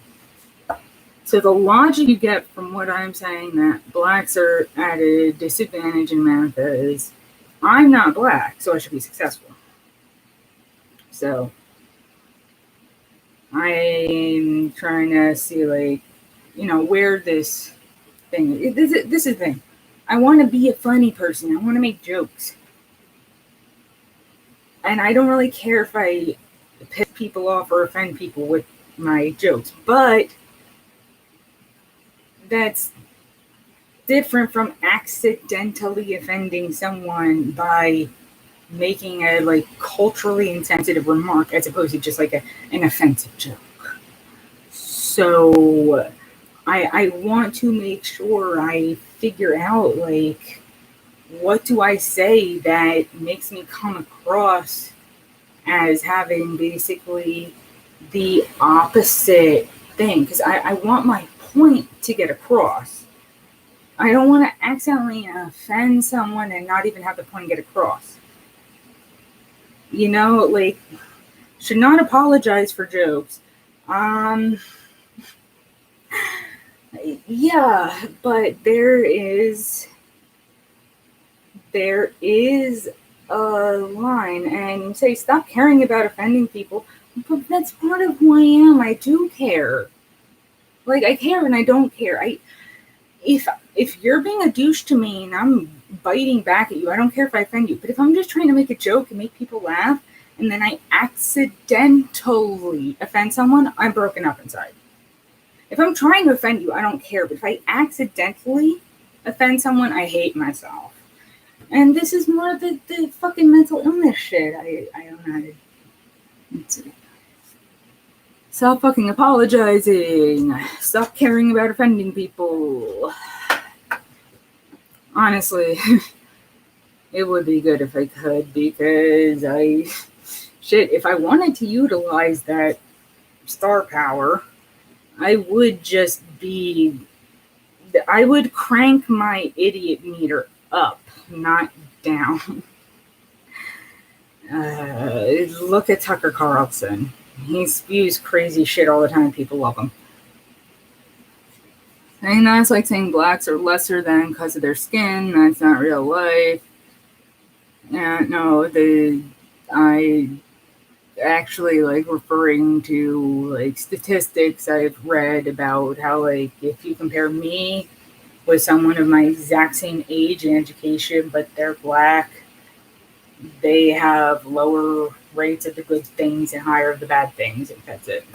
So the logic you get from what I'm saying that blacks are at a disadvantage in America is I'm not black, so I should be successful. So I'm trying to see where this thing. This is the thing. I want to be a funny person. I want to make jokes. And I don't really care if I piss people off or offend people with my jokes. But that's different from accidentally offending someone by making a culturally insensitive remark as opposed to just an offensive joke. So I want to make sure I figure out what do I say that makes me come across as having basically the opposite thing, because I want my point to get across. I don't want to accidentally offend someone and not even have the point get across. Should not apologize for jokes. Yeah, but there is a line, and you say stop caring about offending people, but that's part of who I am. I do care. I care and I don't care. If if you're being a douche to me and I'm biting back at you, I don't care if I offend you. But if I'm just trying to make a joke and make people laugh, and then I accidentally offend someone, I'm broken up inside. If I'm trying to offend you, I don't care. But if I accidentally offend someone, I hate myself. And this is more of the fucking mental illness shit. I don't know how to. Stop fucking apologizing. Stop caring about offending people. Honestly, it would be good if I could, because if I wanted to utilize that star power, I would crank my idiot meter up, not down. Look at Tucker Carlson. He spews crazy shit all the time. People love him. And that's like saying blacks are lesser than because of their skin. That's not real life. No, I actually like referring to like statistics I've read about how like if you compare me with someone of my exact same age and education, but they're black, they have lower rates of the good things and higher of the bad things. And that's it.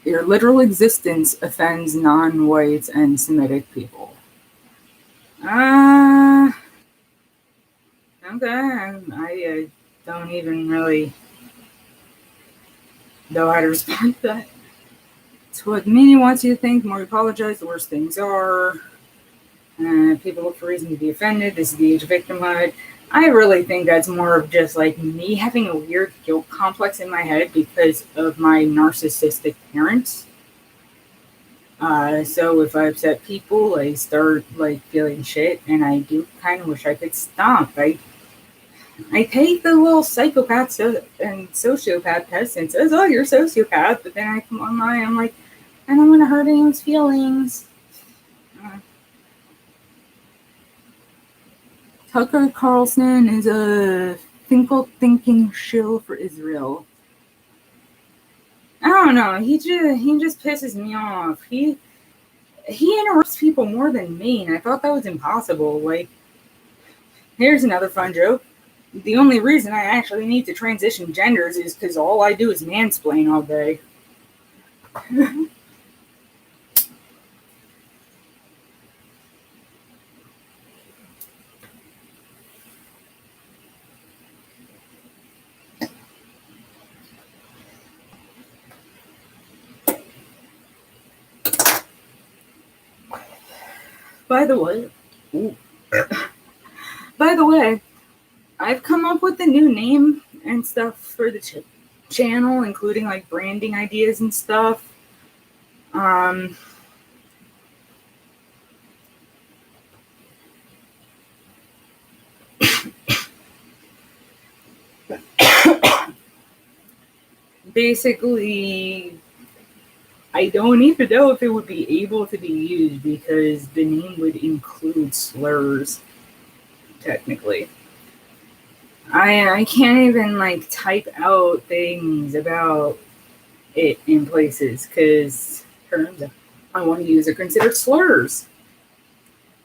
Your literal existence offends non-whites and Semitic people. Okay. I don't even really know how to respond to that. It's what the media wants you to think. The more you apologize, the worse things are. People look for reason to be offended. This is the age of victimhood. I really think that's more of just like me having a weird guilt complex in my head because of my narcissistic parents. So if I upset people, I start like feeling shit, and I do kind of wish I could stop. I take the little psychopath and sociopath test and says, "Oh, you're a sociopath," but then I come online, I'm like, I don't want to hurt anyone's feelings. Tucker Carlson is a thinking shill for Israel. I don't know. He just pisses me off. He interrupts people more than me, and I thought that was impossible. Like, here's another fun joke. The only reason I actually need to transition genders is because all I do is mansplain all day. By the way, I've come up with a new name and stuff for the channel, including like branding ideas and stuff. Basically, I don't even know if it would be able to be used because the name would include slurs, technically. I can't even like type out things about it in places because terms I want to use are considered slurs.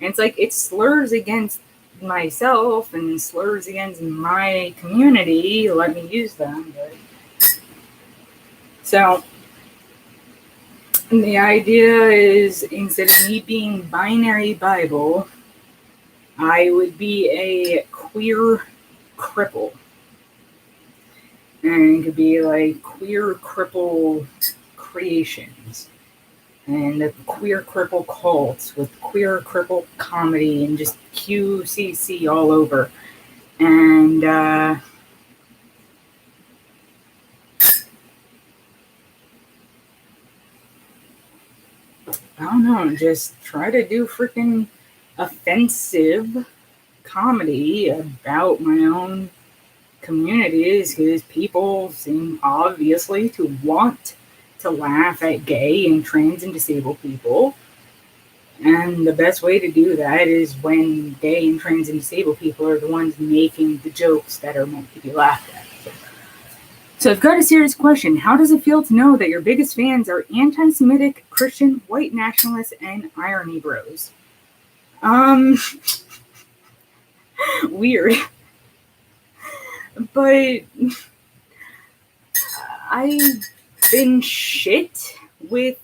And it's like it's slurs against myself and slurs against my community. Let me use them. So the idea is instead of me being binary Bible, I would be a queer cripple. And it could be like queer cripple creations and a queer cripple cult with queer cripple comedy and just QCC all over. And I don't know, just try to do freaking offensive comedy about my own communities because people seem obviously to want to laugh at gay and trans and disabled people. And the best way to do that is when gay and trans and disabled people are the ones making the jokes that are meant to be laughed at. So I've got a serious question. How does it feel to know that your biggest fans are anti-Semitic, Christian, white nationalists, and irony bros? Weird. But I've been shit with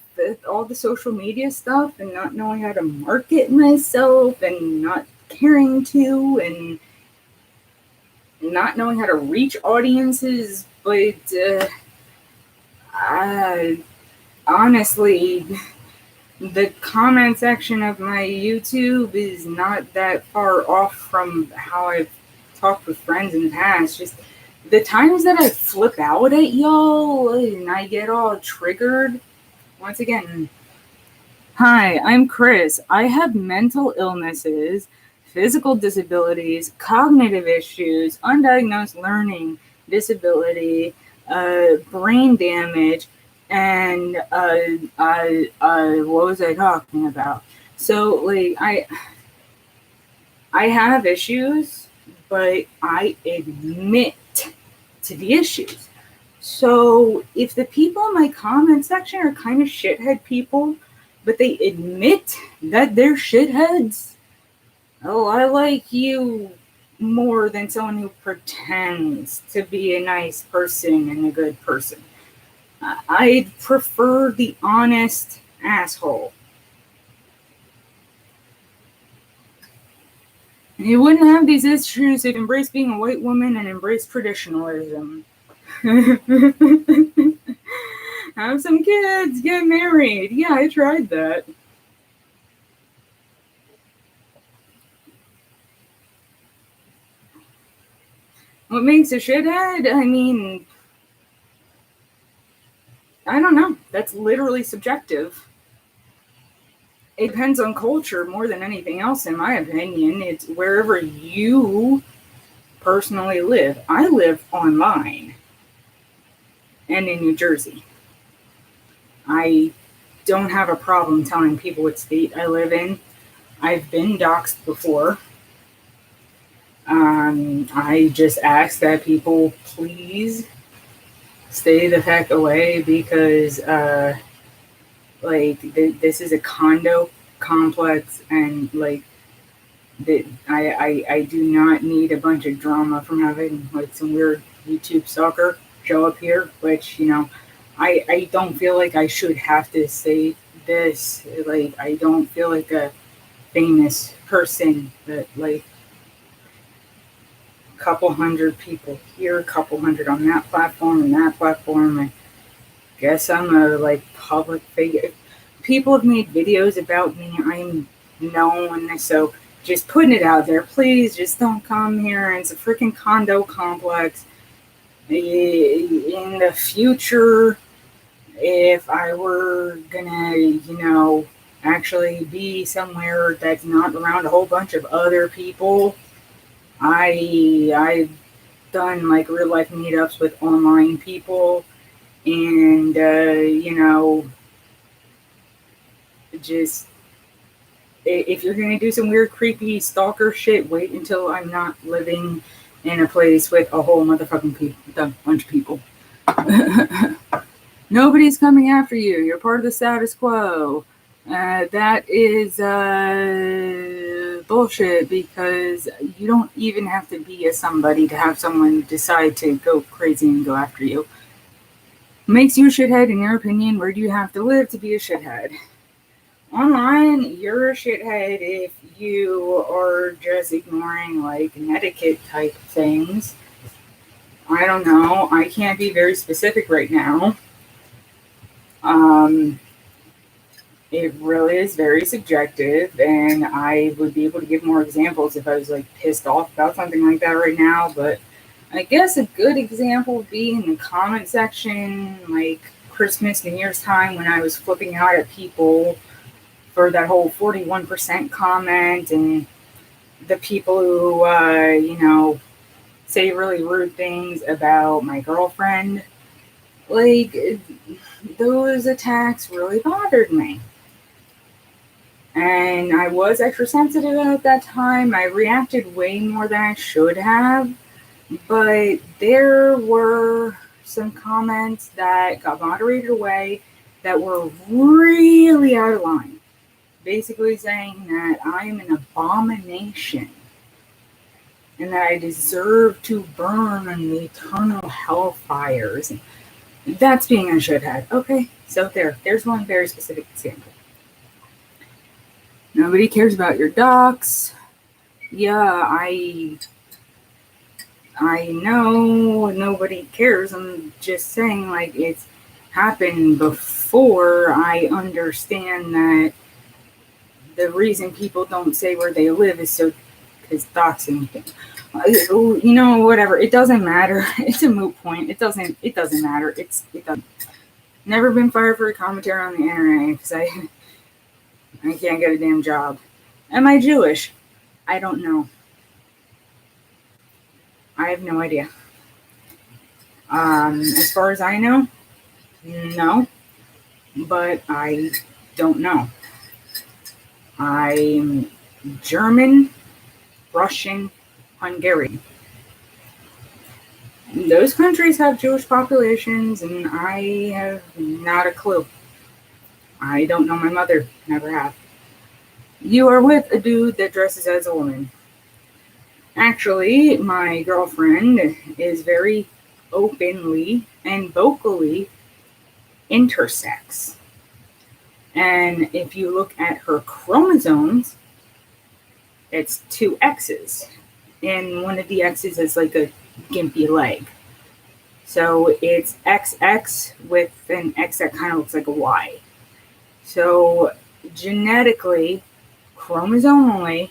all the social media stuff and not knowing how to market myself and not caring to and not knowing how to reach audiences. But honestly, the comment section of my YouTube is not that far off from how I've talked with friends in the past. Just the times that I flip out at y'all and I get all triggered. Once again, hi, I'm Chris. I have mental illnesses, physical disabilities, cognitive issues, undiagnosed learning disability, brain damage, and what was I talking about? So, like, I have issues, but I admit to the issues. So if the people in my comment section are kind of shithead people, but they admit that they're shitheads, oh, I like you more than someone who pretends to be a nice person and a good person. I'd prefer the honest asshole. And you wouldn't have these issues if you embraced being a white woman and embraced traditionalism. Have some kids, get married. Yeah, I tried that. What makes a shithead? I mean, I don't know. That's literally subjective. It depends on culture more than anything else, in my opinion. It's wherever you personally live. I live online and in New Jersey. I don't have a problem telling people what state I live in. I've been doxxed before. I just ask that people please stay the heck away because, this is a condo complex and, like, I do not need a bunch of drama from having, like, some weird YouTube stalker show up here, which, I don't feel like I should have to say this. Like, I don't feel like a famous person, but, like, couple hundred people here, a couple hundred on that platform and that platform. I guess I'm a public figure. People have made videos about me. I'm known, so just putting it out there. Please, just don't come here. It's a freaking condo complex. In the future, if I were gonna, actually be somewhere that's not around a whole bunch of other people, I've done real life meetups with online people, and just if you're gonna do some weird creepy stalker shit, wait until I'm not living in a place with a whole motherfucking bunch of people. Nobody's coming after you. You're part of the status quo. That is bullshit, because you don't even have to be a somebody to have someone decide to go crazy and go after you. What makes you a shithead, in your opinion? Where do you have to live to be a shithead? Online, you're a shithead if you are just ignoring etiquette type things. I don't know. I can't be very specific right now. It really is very subjective, and I would be able to give more examples if I was pissed off about something like that right now. But I guess a good example would be in the comment section, Christmas, New Year's time, when I was flipping out at people for that whole 41% comment, and the people who, say really rude things about my girlfriend. Those attacks really bothered me. And I was extra sensitive at that time. I reacted way more than I should have. But there were some comments that got moderated away that were really out of line. Basically saying that I am an abomination and that I deserve to burn in the eternal hellfires. That's being a shithead. Okay, so there's one very specific example. Nobody cares about your docs. Yeah, I know nobody cares. I'm just saying, like, it's happened before. I understand that the reason people don't say where they live is so because doxing thing. Whatever. It doesn't matter. It's a moot point. It doesn't matter. It doesn't. Never been fired for a commentary on the internet because I can't get a damn job. Am I Jewish? I don't know. I have no idea. As far as I know, no. But I don't know. I'm German, Russian, Hungarian. Those countries have Jewish populations, and I have not a clue. I don't know my mother. Never have. You are with a dude that dresses as a woman. Actually, my girlfriend is very openly and vocally intersex. And if you look at her chromosomes, it's 2 X's. And one of the X's is like a gimpy leg. So it's XX with an X that kind of looks like a Y. So genetically, chromosomally,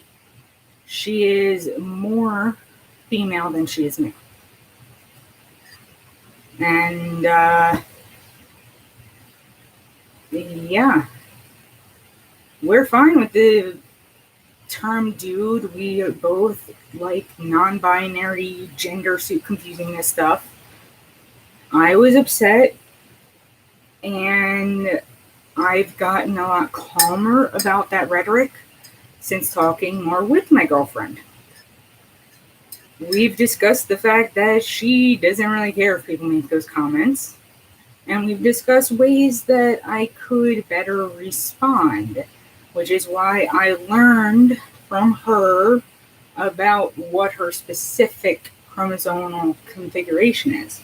she is more female than she is male. And yeah, we're fine with the term dude. We both like non-binary, gender suit confusing this stuff. I was upset, and I've gotten a lot calmer about that rhetoric since talking more with my girlfriend. We've discussed the fact that she doesn't really care if people make those comments, and we've discussed ways that I could better respond, which is why I learned from her about what her specific chromosomal configuration is.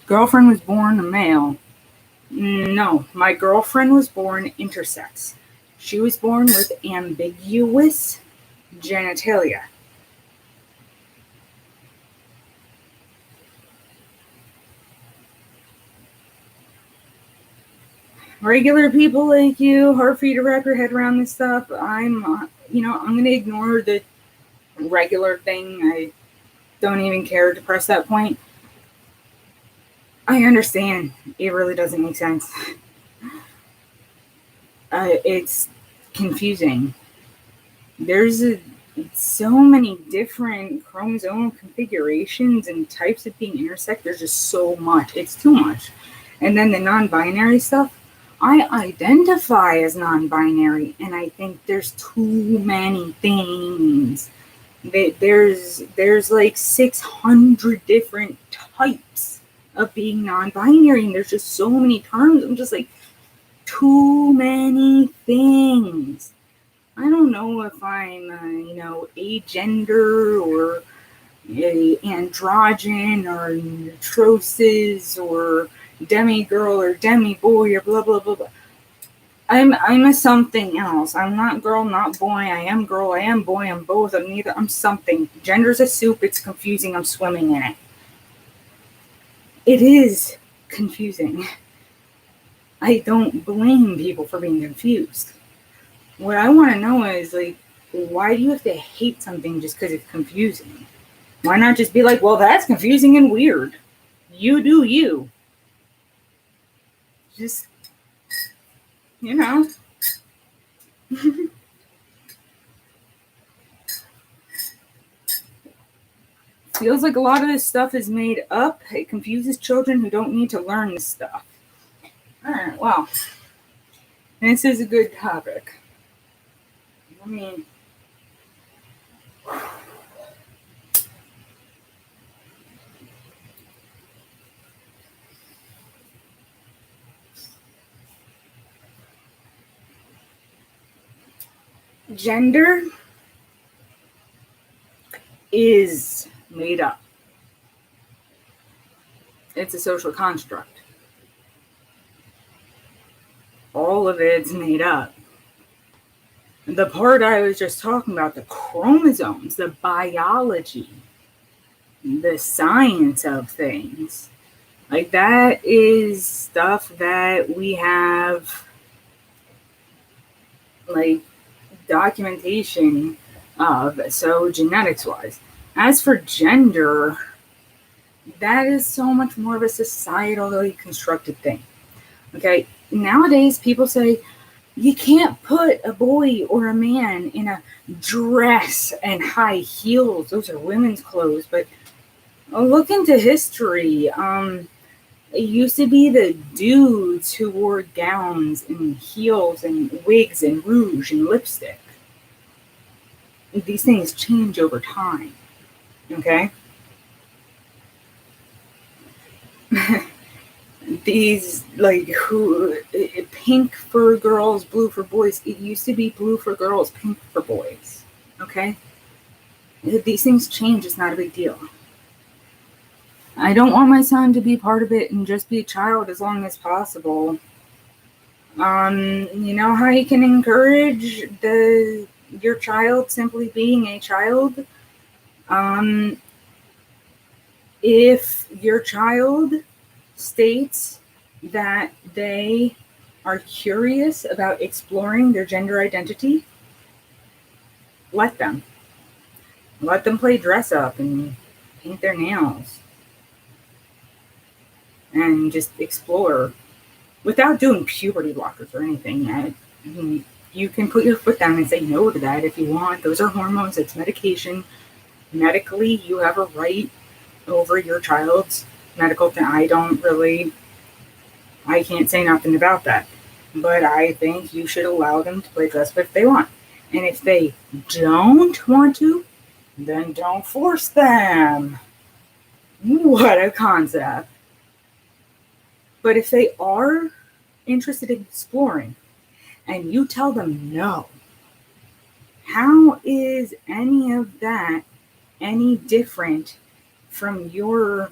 Girlfriend was born a male. No, my girlfriend was born intersex. She was born with ambiguous genitalia. Regular people like you, hard for you to wrap your head around this stuff. I'm going to ignore the regular thing. I don't even care to press that point. I understand. It really doesn't make sense. It's confusing. There's so many different chromosomal configurations and types of being intersex. There's just so much. It's too much. And then the non-binary stuff. I identify as non-binary, and I think there's too many things. There's like 600 different types of being non-binary, and there's just so many terms. I'm just like, too many things. I don't know if I'm, agender or androgen or neutrosis or demi-girl or demi-boy or blah, blah, blah, blah. I'm a something else. I'm not girl, not boy. I am girl, I am boy, I'm both. I'm neither. I'm something. Gender's a soup. It's confusing. I'm swimming in it. It is confusing. I don't blame people for being confused. What I want to know is, like, why do you have to hate something just because it's confusing? Why not just be like, well, that's confusing and weird. You do you. Just, Feels like a lot of this stuff is made up. It confuses children who don't need to learn this stuff. Alright, well, this is a good topic. I mean, Gender is made up. It's a social construct. All of it's made up. The part I was just talking about, the chromosomes, the biology, the science of things, like that is stuff that we have, like, documentation of, so genetics wise. As for gender, that is so much more of a societally constructed thing. Okay, nowadays people say you can't put a boy or a man in a dress and high heels. Those are women's clothes. But look into history. It used to be the dudes who wore gowns and heels and wigs and rouge and lipstick. These things change over time. Okay? These, like, pink for girls, blue for boys. It used to be blue for girls, pink for boys. Okay? These things change. It's not a big deal. I don't want my son to be part of it and just be a child as long as possible. You know how you can encourage your child simply being a child? If your child states that they are curious about exploring their gender identity, let them. Let them play dress up and paint their nails and just explore without doing puberty blockers or anything. I mean, you can put your foot down and say no to that if you want. Those are hormones. It's medication. Medically, you have a right over your child's medical thing. I can't say nothing about that. But I think you should allow them to play dress up if they want. And if they don't want to, then don't force them. What a concept. But if they are interested in exploring and you tell them no, how is any of that any different from your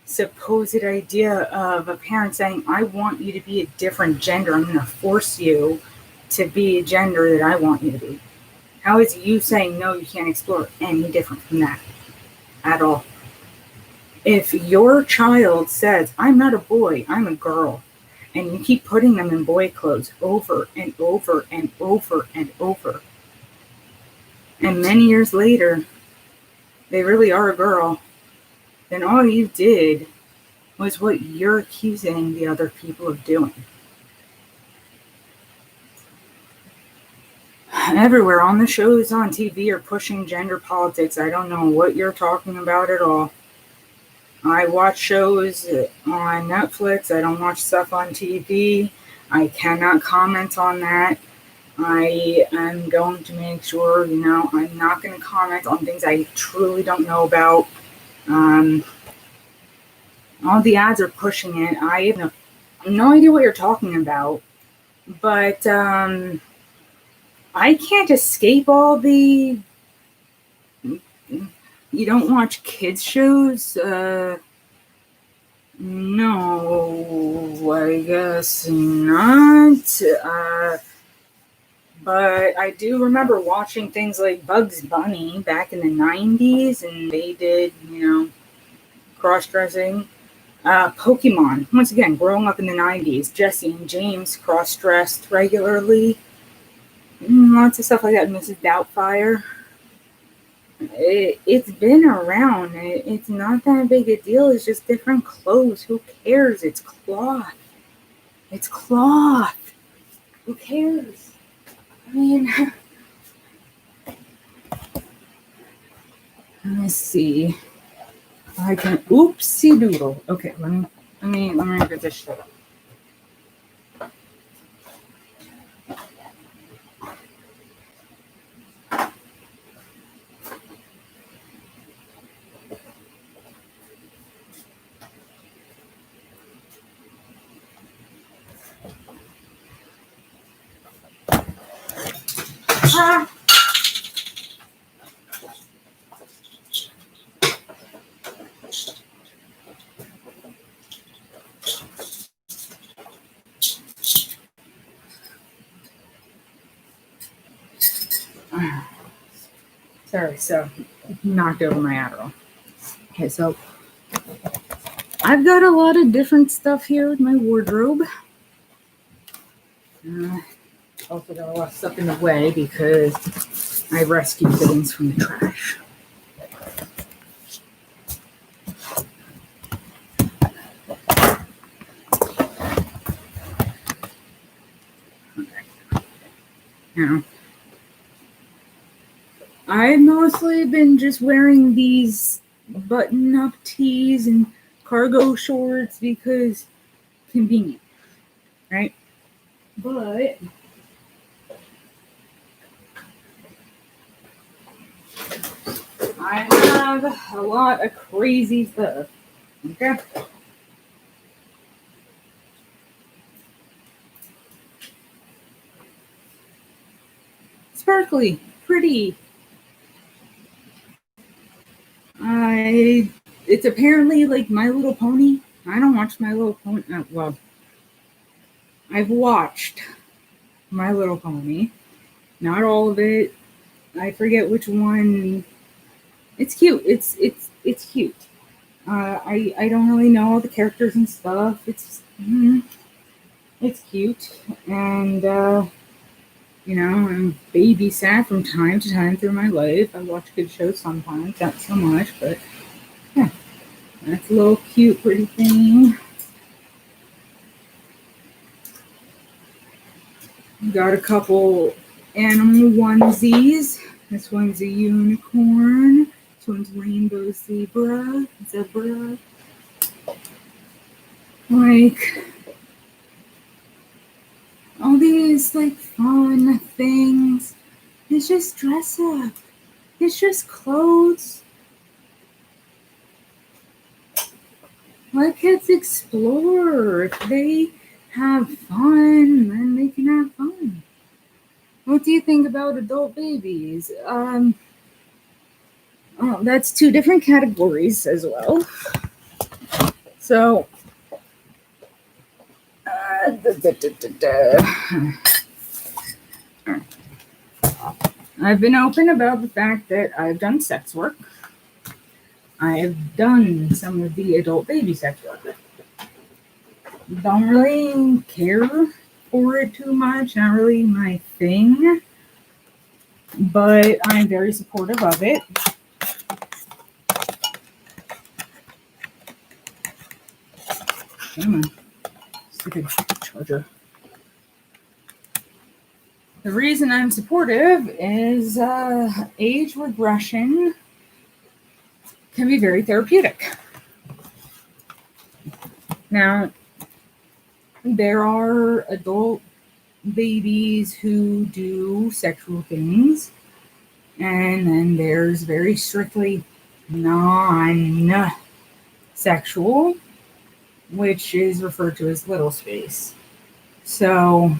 supposed idea of a parent saying, I want you to be a different gender. I'm going to force you to be a gender that I want you to be. How is you saying no, you can't explore any different from that at all? If your child says, I'm not a boy, I'm a girl, and you keep putting them in boy clothes over and over and over and over, and many years later, they really are a girl, then all you did was what you're accusing the other people of doing. Everywhere on the shows on TV are pushing gender politics. I don't know what you're talking about at all. I watch shows on Netflix. I don't watch stuff on TV. I cannot comment on that. I am going to make sure, I'm not going to comment on things I truly don't know about. All the ads are pushing it. I have no idea what you're talking about. But I can't escape all the... You don't watch kids shows? No, I guess not. But I do remember watching things like Bugs Bunny back in the 90s, and they did, cross-dressing. Pokemon, once again, growing up in the 90s, Jesse and James cross-dressed regularly. Lots of stuff like that. Mrs. Doubtfire. It's been around. It's not that big a deal. It's just different clothes. Who cares? It's cloth. It's cloth. Who cares? I mean, let me see. I can. Oopsie doodle. Okay, let me get this shit up. Sorry, so knocked over my Adderall. Okay, so I've got a lot of different stuff here in my wardrobe. Also got a lot of stuff in the way because I rescued things from the trash. Now, I've mostly been just wearing these button-up tees and cargo shorts because convenient, right? But I have a lot of crazy stuff. Okay. Sparkly, pretty. It's apparently like My Little Pony. I don't watch My Little Pony. Well, I've watched My Little Pony. Not all of it. I forget which one. It's cute. It's cute. I don't really know all the characters and stuff. It's cute, and I'm babysat from time to time through my life. I watch good shows sometimes, not so much, but yeah, that's a little cute, pretty thing. Got a couple animal onesies. This one's a unicorn. This one's rainbow zebra. Like all these like fun things. It's just dress up. It's just clothes. Let kids explore. If they have fun, then they can have fun. What do you think about adult babies? That's two different categories as well. So, I've been open about the fact that I've done sex work. I have done some of the adult baby sex work. Don't really care for it too much, not really my thing, but I'm very supportive of it. Come on, stupid charger. The reason I'm supportive is age regression can be very therapeutic. Now, there are adult babies who do sexual things, and then there's very strictly non-sexual, which is referred to as little space. So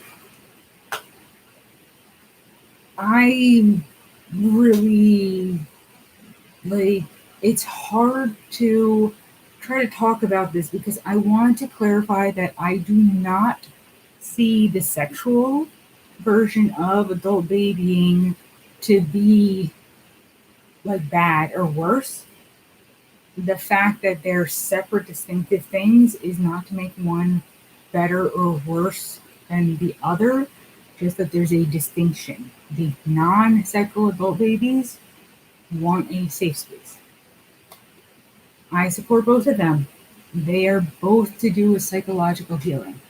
I really it's hard to try to talk about this because I want to clarify that I do not see the sexual version of adult babying to be like bad or worse. The fact that they're separate, distinctive things is not to make one better or worse than the other, just that there's a distinction. The non-sexual adult babies want a safe space. I support both of them. They are both to do with psychological healing.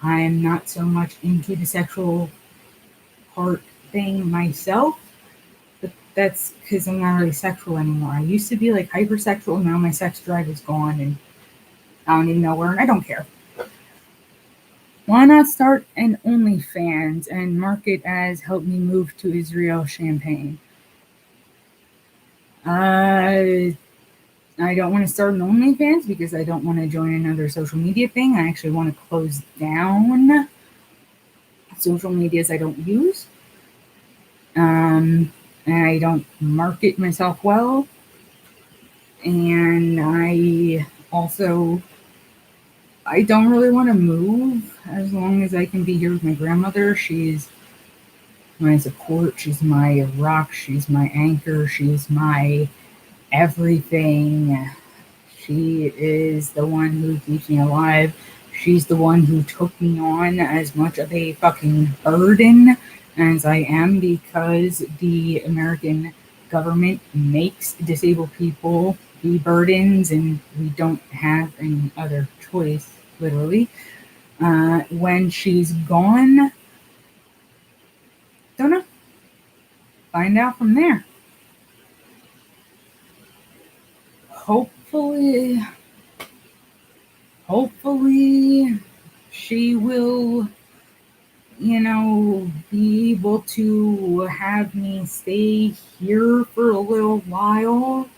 I am not so much into the sexual part thing myself, but that's because I'm not really sexual anymore. I used to be like hypersexual. Now my sex drive is gone and I don't even know where, and I don't care. Why not start an OnlyFans and market as "Help Me Move to Israel" Champagne? I don't want to start an OnlyFans because I don't want to join another social media thing. I actually want to close down social medias I don't use. And I don't market myself well. And I don't really want to move as long as I can be here with my grandmother. She's my support. She's my rock. She's my anchor. She's my everything. She is the one who keeps me alive. She's the one who took me on as much of a fucking burden as I am, because the American government makes disabled people be burdens and we don't have any other choice, literally. When she's gone, don't know. Find out from there. Hopefully, she will, be able to have me stay here for a little while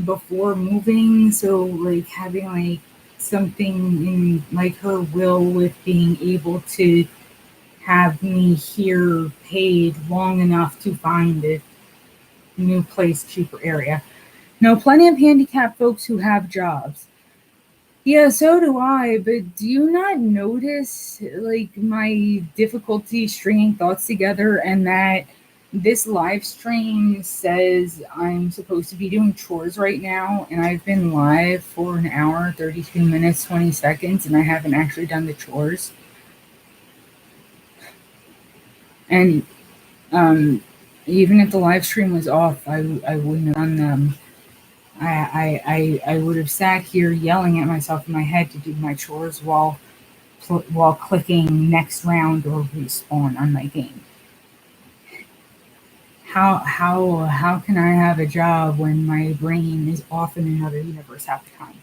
before moving. So, like, having, like, something in, like, her will with being able to have me here paid long enough to find a new place, cheaper area. Know plenty of handicapped folks who have jobs. Yeah, so do I, but do you not notice, like, my difficulty stringing thoughts together, and that this live stream says I'm supposed to be doing chores right now, and I've been live for an hour, 32 minutes, 20 seconds, and I haven't actually done the chores? And even if the live stream was off, I wouldn't have done them. I would have sat here yelling at myself in my head to do my chores while clicking next round or respawn on my game. How can I have a job when my brain is off in another universe half the time?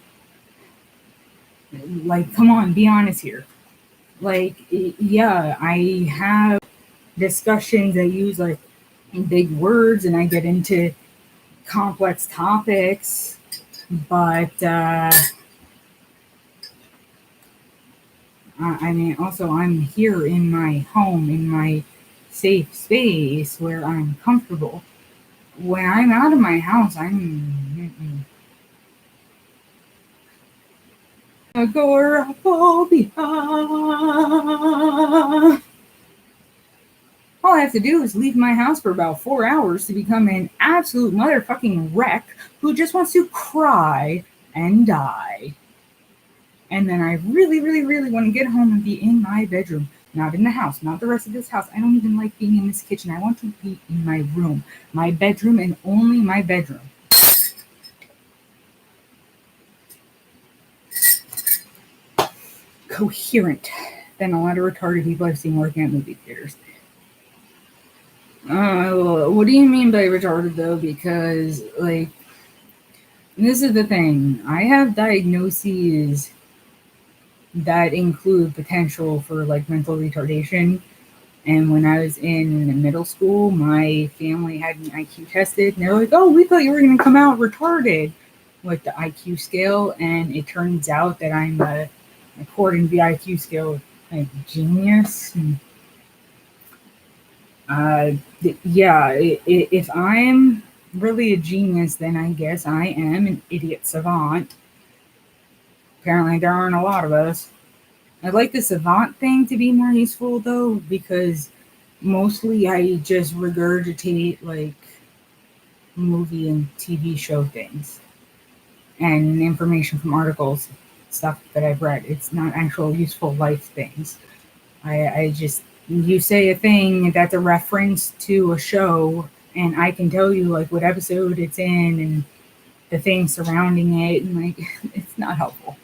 Like, come on, be honest here. Like, yeah, I have discussions that use, like, big words, and I get into complex topics, but I mean, also, I'm here in my home, in my safe space where I'm comfortable. When I'm out of my house, I'm agoraphobia. All I have to do is leave my house for about 4 hours to become an absolute motherfucking wreck who just wants to cry and die. And then I really, really, really want to get home and be in my bedroom. Not in the house, not the rest of this house. I don't even like being in this kitchen. I want to be in my room, my bedroom, and only my bedroom. Coherent than a lot of retarded people I've seen working at movie theaters. What do you mean by retarded, though? Because, like, this is the thing. I have diagnoses that include potential for, like, mental retardation. And when I was in middle school, my family had me IQ tested. And they're like, oh, we thought you were going to come out retarded with the IQ scale. And it turns out that I'm, according to the IQ scale, like, genius. If I'm really a genius, then I guess I am an idiot savant. Apparently there aren't a lot of us. I'd like the savant thing to be more useful, though, because mostly I just regurgitate, like, movie and TV show things and information from articles, stuff that I've read. It's not actual useful life things. I just, you say a thing that's a reference to a show, and I can tell you, like, what episode it's in and the things surrounding it, and, like, it's not helpful.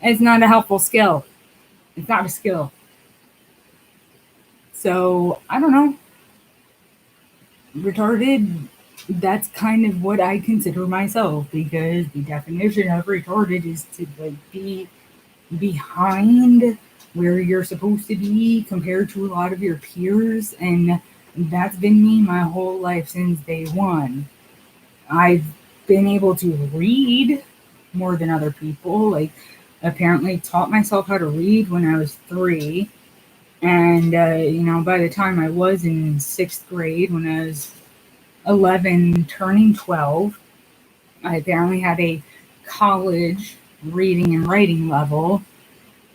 It's not a helpful skill. It's not a skill. So, I don't know. Retarded, that's kind of what I consider myself, because the definition of retarded is to, like, be behind where you're supposed to be compared to a lot of your peers, and that's been me my whole life since day one. I've been able to read more than other people, like, apparently taught myself how to read when I was 3, and by the time I was in 6th grade, when I was 11 turning 12, I apparently had a college reading and writing level.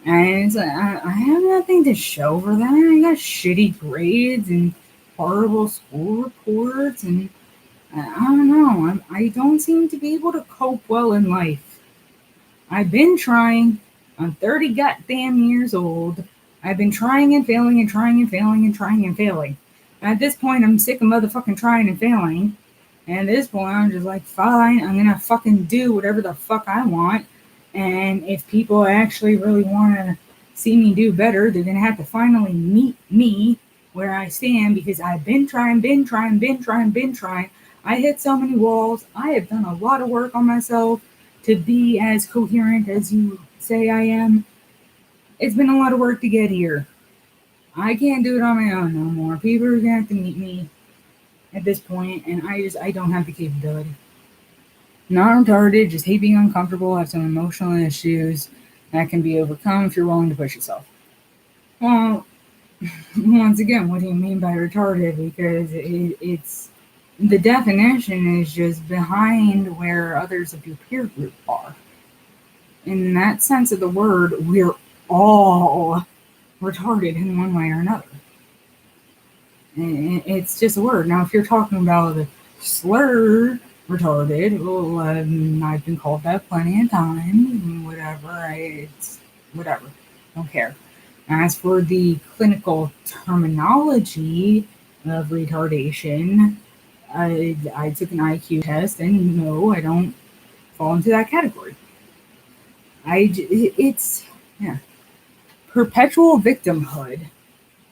And it's like, I have nothing to show for that. I got shitty grades and horrible school reports, and I don't know. I don't seem to be able to cope well in life. I've been trying. I'm 30 goddamn years old. I've been trying and failing and trying and failing and trying and failing. At this point, I'm sick of motherfucking trying and failing. And at this point, I'm just like, fine, I'm gonna fucking do whatever the fuck I want. And if people actually really want to see me do better, they're gonna have to finally meet me where I stand because I've been trying. I hit so many walls. I have done a lot of work on myself to be as coherent as you say I am. It's been a lot of work to get here. I can't do it on my own no more. People are gonna have to meet me at this point, and I don't have the capability. Not retarded, just hate being uncomfortable, have some emotional issues that can be overcome if you're willing to push yourself. Well, once again, what do you mean by retarded? Because it's the definition is just behind where others of your peer group are. In that sense of the word, we're all retarded in one way or another. It's just a word. Now, if you're talking about the slur retarded, well, I've been called that plenty of times. Whatever. It's whatever. Don't care. As for the clinical terminology of retardation, I took an IQ test, and no, I don't fall into that category. It's yeah, perpetual victimhood.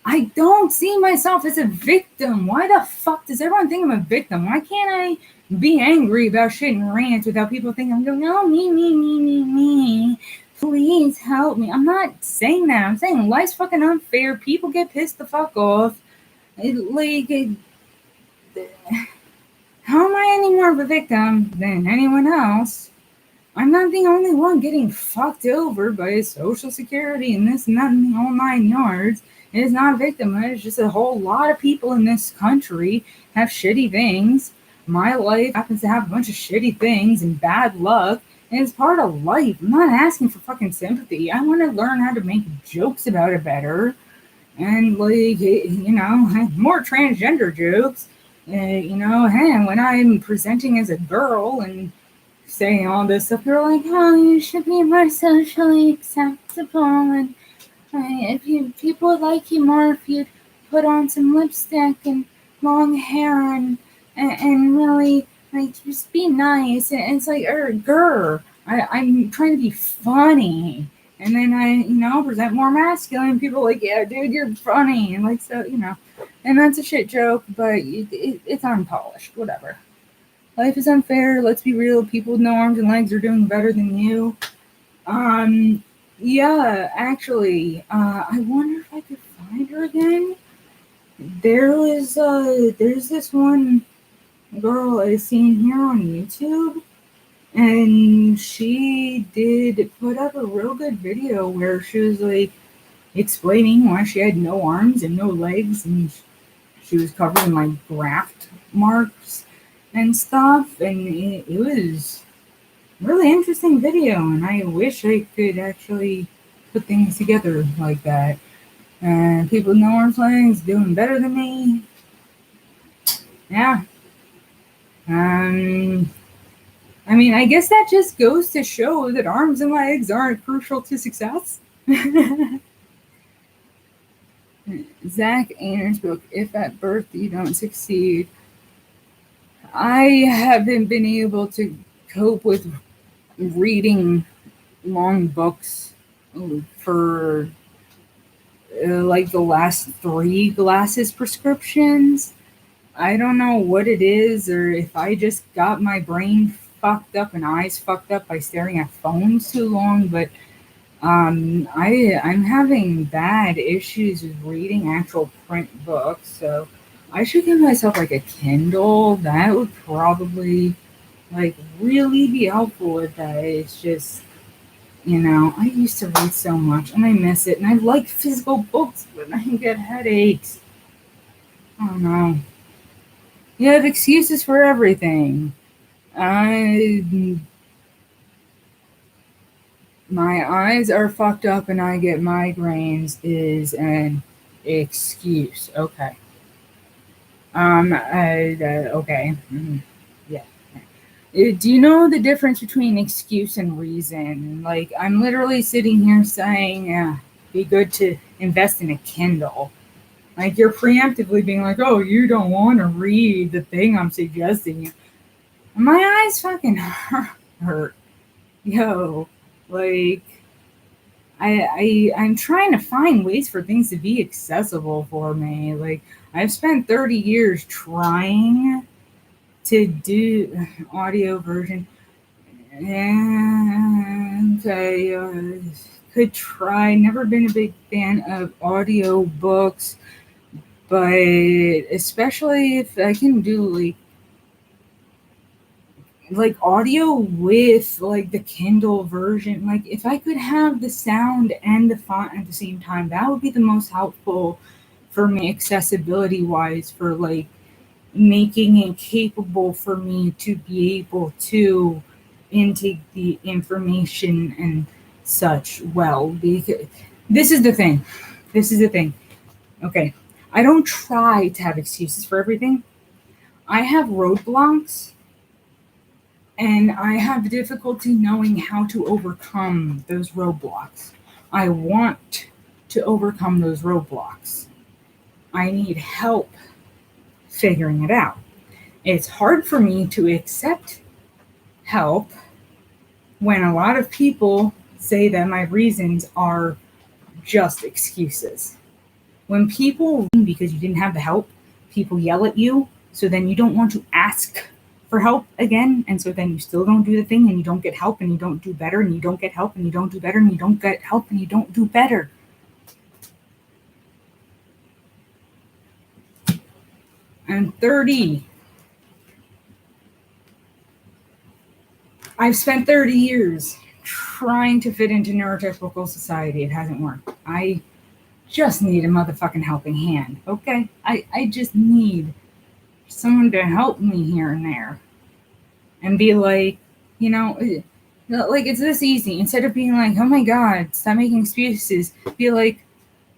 I don't see myself as a victim. Why the fuck does everyone think I'm a victim? Why can't I be angry about shit and rant without people thinking I'm going, oh, me. Please help me. I'm not saying that. I'm saying life's fucking unfair. People get pissed the fuck off. How am I any more of a victim than anyone else? I'm not the only one getting fucked over by Social Security and this and that and the whole 9 yards. It is not victimhood. It's just a whole lot of people in this country have shitty things. My life happens to have a bunch of shitty things and bad luck. And it's part of life. I'm not asking for fucking sympathy. I want to learn how to make jokes about it better. And, more transgender jokes. Hey, when I'm presenting as a girl and saying all this stuff, they're like, oh, you should be more socially acceptable, and if people would like you more if you'd put on some lipstick and long hair and really just be nice. And it's like, girl, I'm trying to be funny, and then I present more masculine. People are like, yeah, dude, you're funny, and and that's a shit joke, but it's unpolished, whatever. Life is unfair. Let's be real. People with no arms and legs are doing better than you. Yeah, actually, I wonder if I could find her again. There's this one girl I've seen here on YouTube, and she did put up a real good video where she was like explaining why she had no arms and no legs, and she was covered in like graft marks and stuff, and it was a really interesting video, and I wish I could actually put things together like that. And people with no arms and legs doing better than me. Yeah. I guess that just goes to show that arms and legs aren't crucial to success. Zach Ayner's book, If at Birth You Don't Succeed. I haven't been able to cope with reading long books for like the last 3 glasses prescriptions. I don't know what it is, or if I just got my brain fucked up and eyes fucked up by staring at phones too long, but I'm having bad issues with reading actual print books, so I should give myself like a Kindle. That would probably really be helpful with that. It's just, I used to read so much and I miss it, and I like physical books, but I get headaches. I don't know. You have excuses for everything. my eyes are fucked up and I get migraines is an excuse. Okay. Okay. Yeah. Do you know the difference between excuse and reason? Like, I'm literally sitting here saying, be good to invest in a Kindle. Like, you're preemptively being like, oh, you don't want to read the thing I'm suggesting you. My eyes fucking hurt. Yo, like, I'm trying to find ways for things to be accessible for me. Like, I've spent 30 years trying to do audio version. And I could try. Never been a big fan of audio books, but especially if I can do like audio with like the Kindle version. Like if I could have the sound and the font at the same time, that would be the most helpful for me accessibility wise, for like making it capable for me to be able to intake the information and such well. Because this is the thing. This is the thing. Okay. I don't try to have excuses for everything. I have roadblocks and I have difficulty knowing how to overcome those roadblocks. I want to overcome those roadblocks. I need help figuring it out. It's hard for me to accept help when a lot of people say that my reasons are just excuses. When people, because you didn't have the help, people yell at you, so then you don't want to ask for help again, and so then you still don't do the thing, and you don't get help, and you don't do better, and you don't get help, and you don't do better, and you don't get help, and you don't do better. I'm 30. I've spent 30 years trying to fit into neurotypical society. It hasn't worked. I just need a motherfucking helping hand, okay? I just need someone to help me here and there. And be like, like it's this easy. Instead of being like, oh my God, stop making excuses. Be like,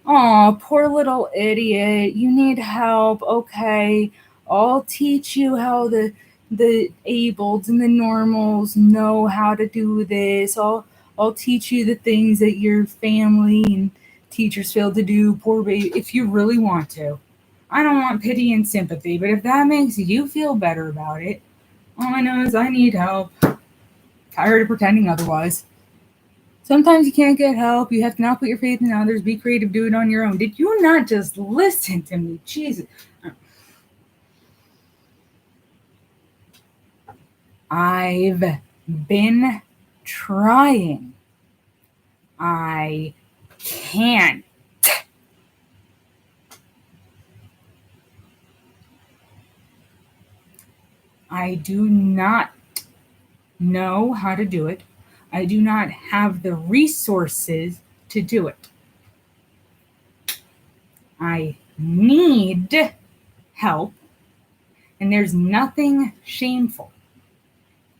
oh, poor little idiot. You need help. Okay, I'll teach you how the ableds and the normals know how to do this. I'll teach you the things that your family and teachers failed to do. Poor baby. If you really want to. I don't want pity and sympathy, but if that makes you feel better about it, all I know is I need help. Tired of pretending otherwise. Sometimes you can't get help. You have to not put your faith in others. Be creative. Do it on your own. Did you not just listen to me? Jesus. I've been trying. I can't. I do not know how to do it. I do not have the resources to do it. I need help, and there's nothing shameful.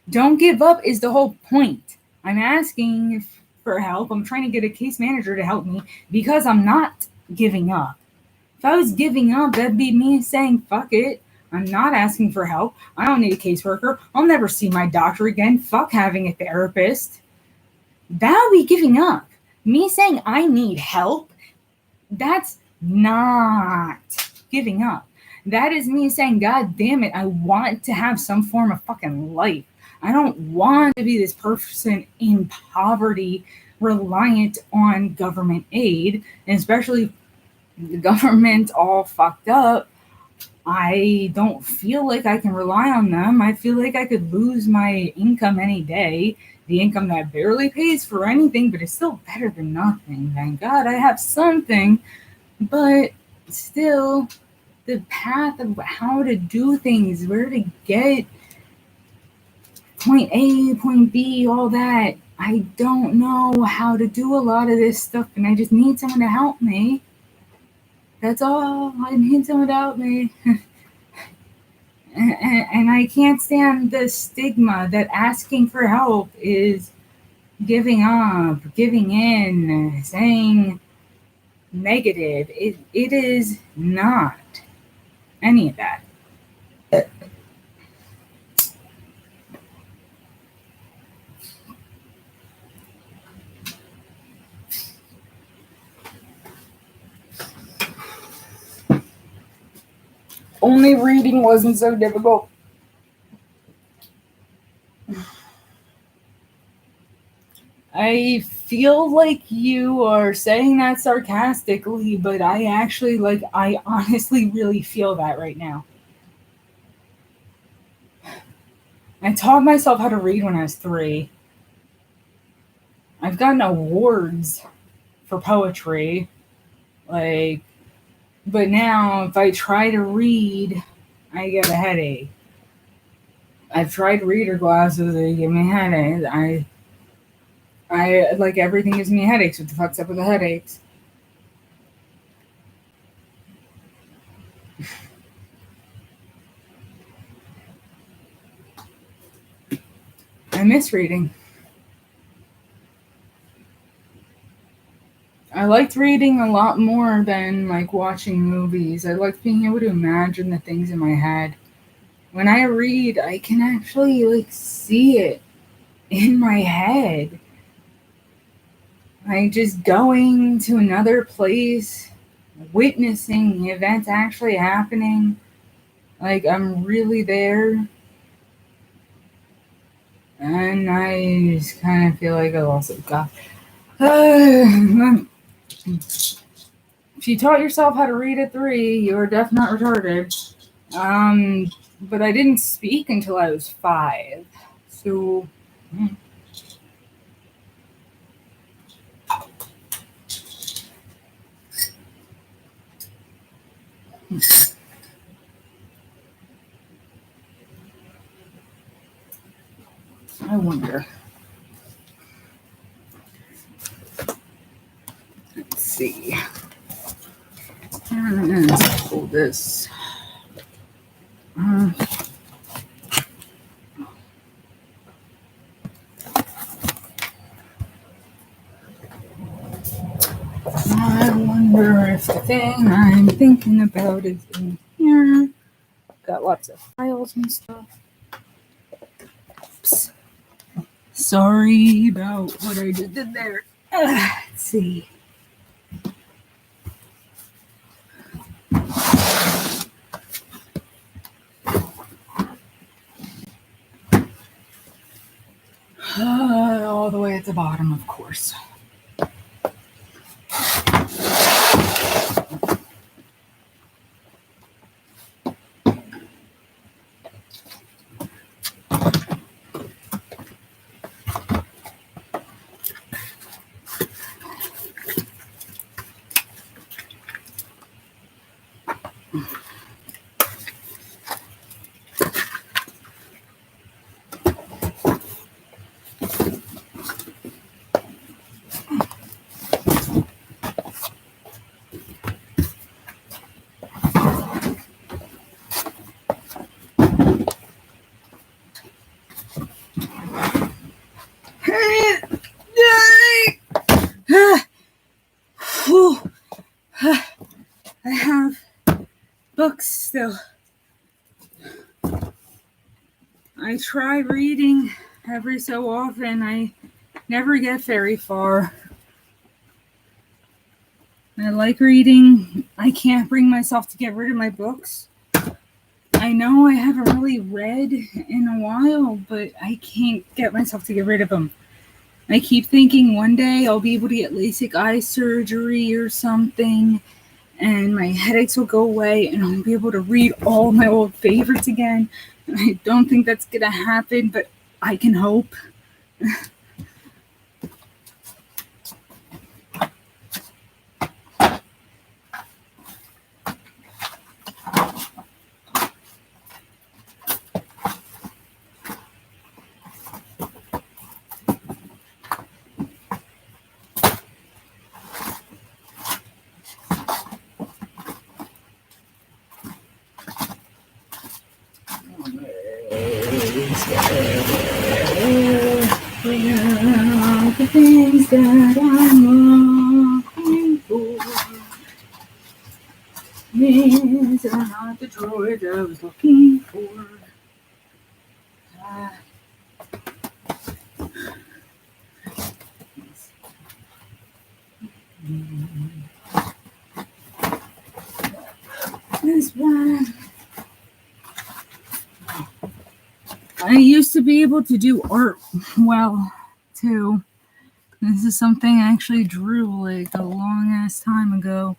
Don't give up is the whole point. I'm asking for help. I'm trying to get a case manager to help me because I'm not giving up. If I was giving up, that'd be me saying, fuck it. I'm not asking for help. I don't need a caseworker. I'll never see my doctor again. Fuck having a therapist. That would be giving up. Me saying I need help, that's not giving up. That is me saying, God damn it, I want to have some form of fucking life. I don't want to be this person in poverty reliant on government aid, and especially the government all fucked up. I don't feel like I can rely on them. I feel like I could lose my income any day. The income that barely pays for anything, but it's still better than nothing. Thank God I have something. But still, the path of how to do things, where to get point A, point B, all that. I don't know how to do a lot of this stuff, and I just need someone to help me. That's all. I need someone to help me. And I can't stand the stigma that asking for help is giving up, giving in, saying negative. It is not any of that. Only reading wasn't so difficult. I feel like you are saying that sarcastically, but I honestly really feel that right now. I taught myself how to read when I was 3. I've gotten awards for poetry, but now if I try to read, I get a headache. I've tried reader glasses, they give me headaches. I like everything gives me headaches. What the fuck's up with the headaches? I miss reading. I liked reading a lot more than watching movies. I liked being able to imagine the things in my head. When I read, I can actually see it in my head. Just going to another place, witnessing the events actually happening. I'm really there. And I just kind of feel like I lost it. God. If you taught yourself how to read at 3, you're definitely not retarded. But I didn't speak until I was 5. So. I wonder. Let's see. Let's pull this. I wonder if the thing I'm thinking about is in here. Got lots of files and stuff. Oops. Sorry about what I just did there. Let's see. All the way at the bottom, of course. I have books still. I try reading every so often. I never get very far. I like reading. I can't bring myself to get rid of my books. I know I haven't really read in a while, but I can't get myself to get rid of them. I keep thinking one day I'll be able to get LASIK eye surgery or something, and my headaches will go away, and I'll be able to read all my old favorites again. And I don't think that's gonna happen, but I can hope. the things that I'm looking for. These are not the droids I was looking for. This one. I used to be able to do art well, too. This is something I actually drew like a long ass time ago.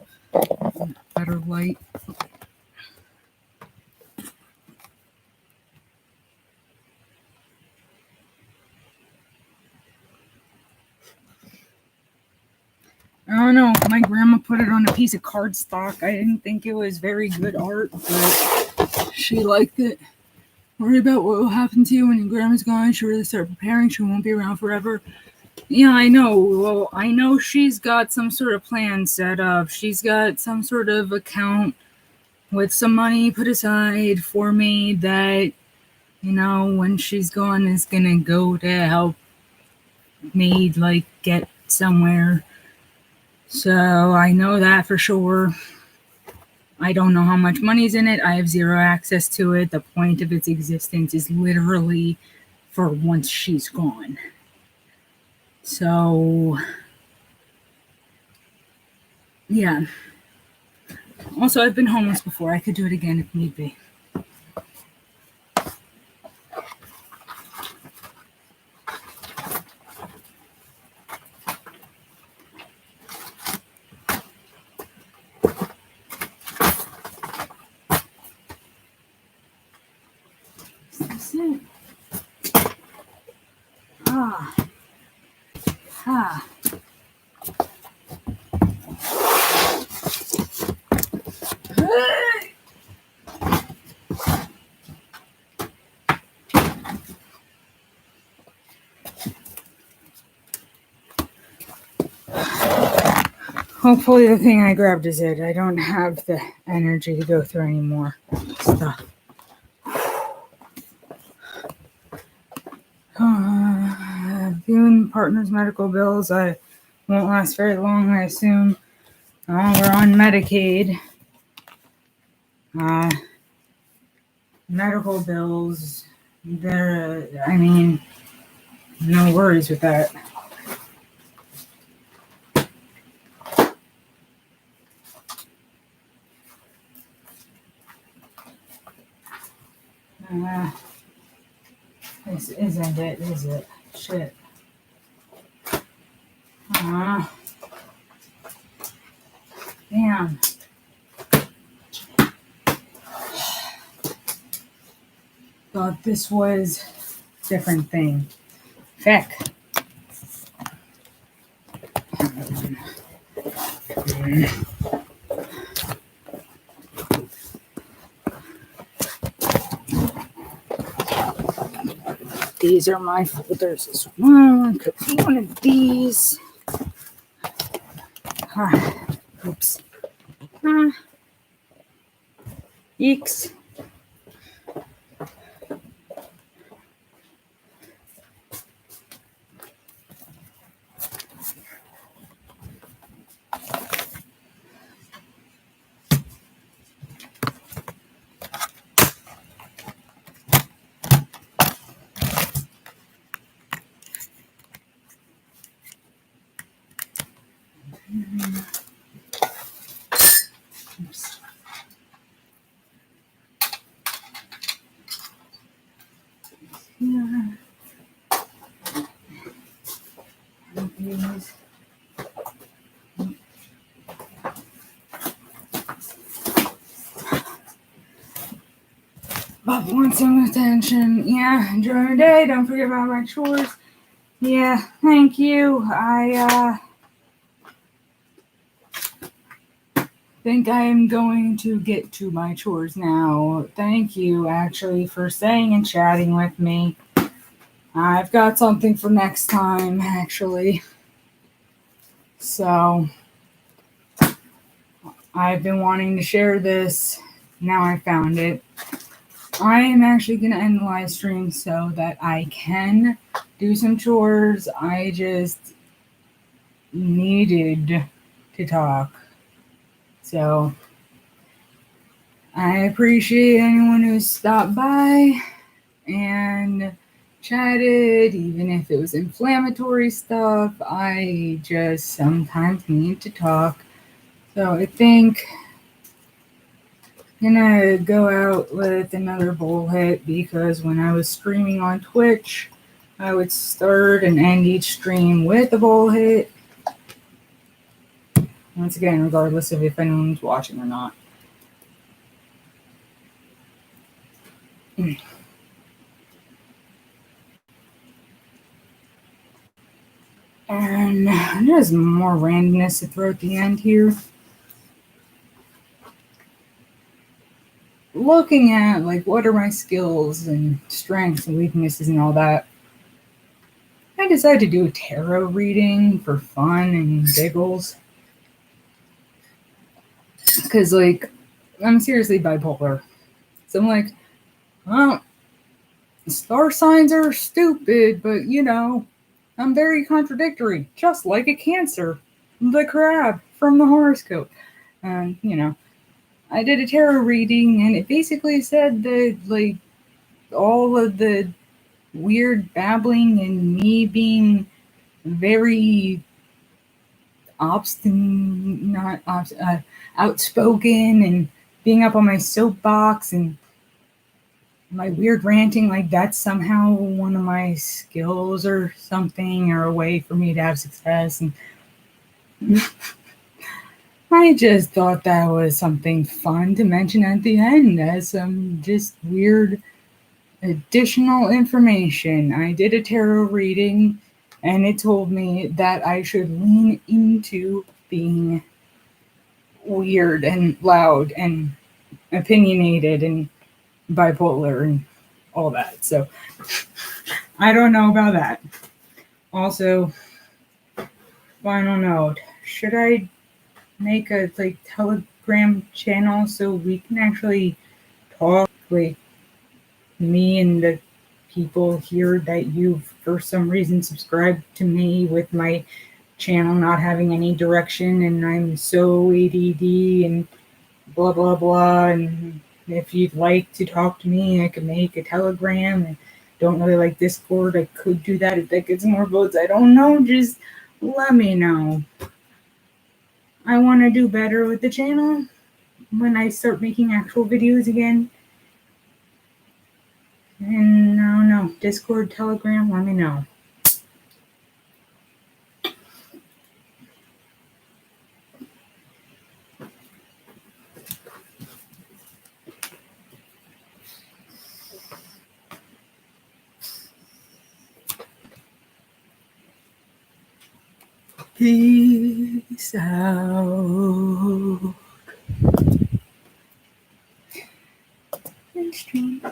Better light. I don't know. My grandma put it on a piece of cardstock. I didn't think it was very good art, but she liked it. Worry about what will happen to you when your grandma's gone. She'll really start preparing. She won't be around forever. Yeah, I know. Well, I know she's got some sort of plan set up. She's got some sort of account with some money put aside for me that, when she's gone is gonna go to help me, like, get somewhere. So I know that for sure. I don't know how much money's in it. I have zero access to it. The point of its existence is literally for once she's gone. So, yeah. Also, I've been homeless before. I could do it again if need be. Is this it? Hopefully the thing I grabbed is it. I don't have the energy to go through any more stuff. Viewing partner's medical bills. I won't last very long, I assume. We're on Medicaid. Medical bills. No worries with that. This isn't it, is it? Shit. Damn. Thought this was a different thing. Feck. These are my folders as well. Could be one of these. Oops. Eeks. Bob wants some attention. Yeah, enjoy your day. Don't forget about my chores. Yeah, thank you. I think I am going to get to my chores now. Thank you, actually, for staying and chatting with me. I've got something for next time, actually. So, I've been wanting to share this. Now I found it. I am actually going to end the live stream so that I can do some chores. I just needed to talk. So I appreciate anyone who stopped by and chatted, even if it was inflammatory stuff. I just sometimes need to talk. So I think I'm gonna go out with another bowl hit, because when I was streaming on Twitch, I would start and end each stream with a bowl hit. Once again, regardless of if anyone's watching or not. And there's more randomness to throw at the end here. Looking at, like, what are my skills and strengths and weaknesses and all that, I decided to do a tarot reading for fun and giggles. Because, like, I'm seriously bipolar. So I'm like, well, star signs are stupid, but, you know, I'm very contradictory, just like a Cancer, the crab from the horoscope. And, you know, I did a tarot reading, and it basically said that, like, all of the weird babbling and me being very outspoken and being up on my soapbox and my weird ranting, like, that's somehow one of my skills or something, or a way for me to have success. And I just thought that was something fun to mention at the end as some just weird additional information. I did a tarot reading, and it told me that I should lean into being weird and loud and opinionated and bipolar and all that. So I don't know about that. Also, final note, should I make a, like, Telegram channel so we can actually talk, like, me and the people here that you've for some reason subscribed to me with my channel not having any direction, and I'm so ADD and blah blah blah, and if you'd like to talk to me, I could make a Telegram. And don't really like Discord. I could do that if that gets more votes. I don't know. Just let me know. I want to do better with the channel when I start making actual videos again. And I don't know. Discord, Telegram, let me know. Peace out. And stream.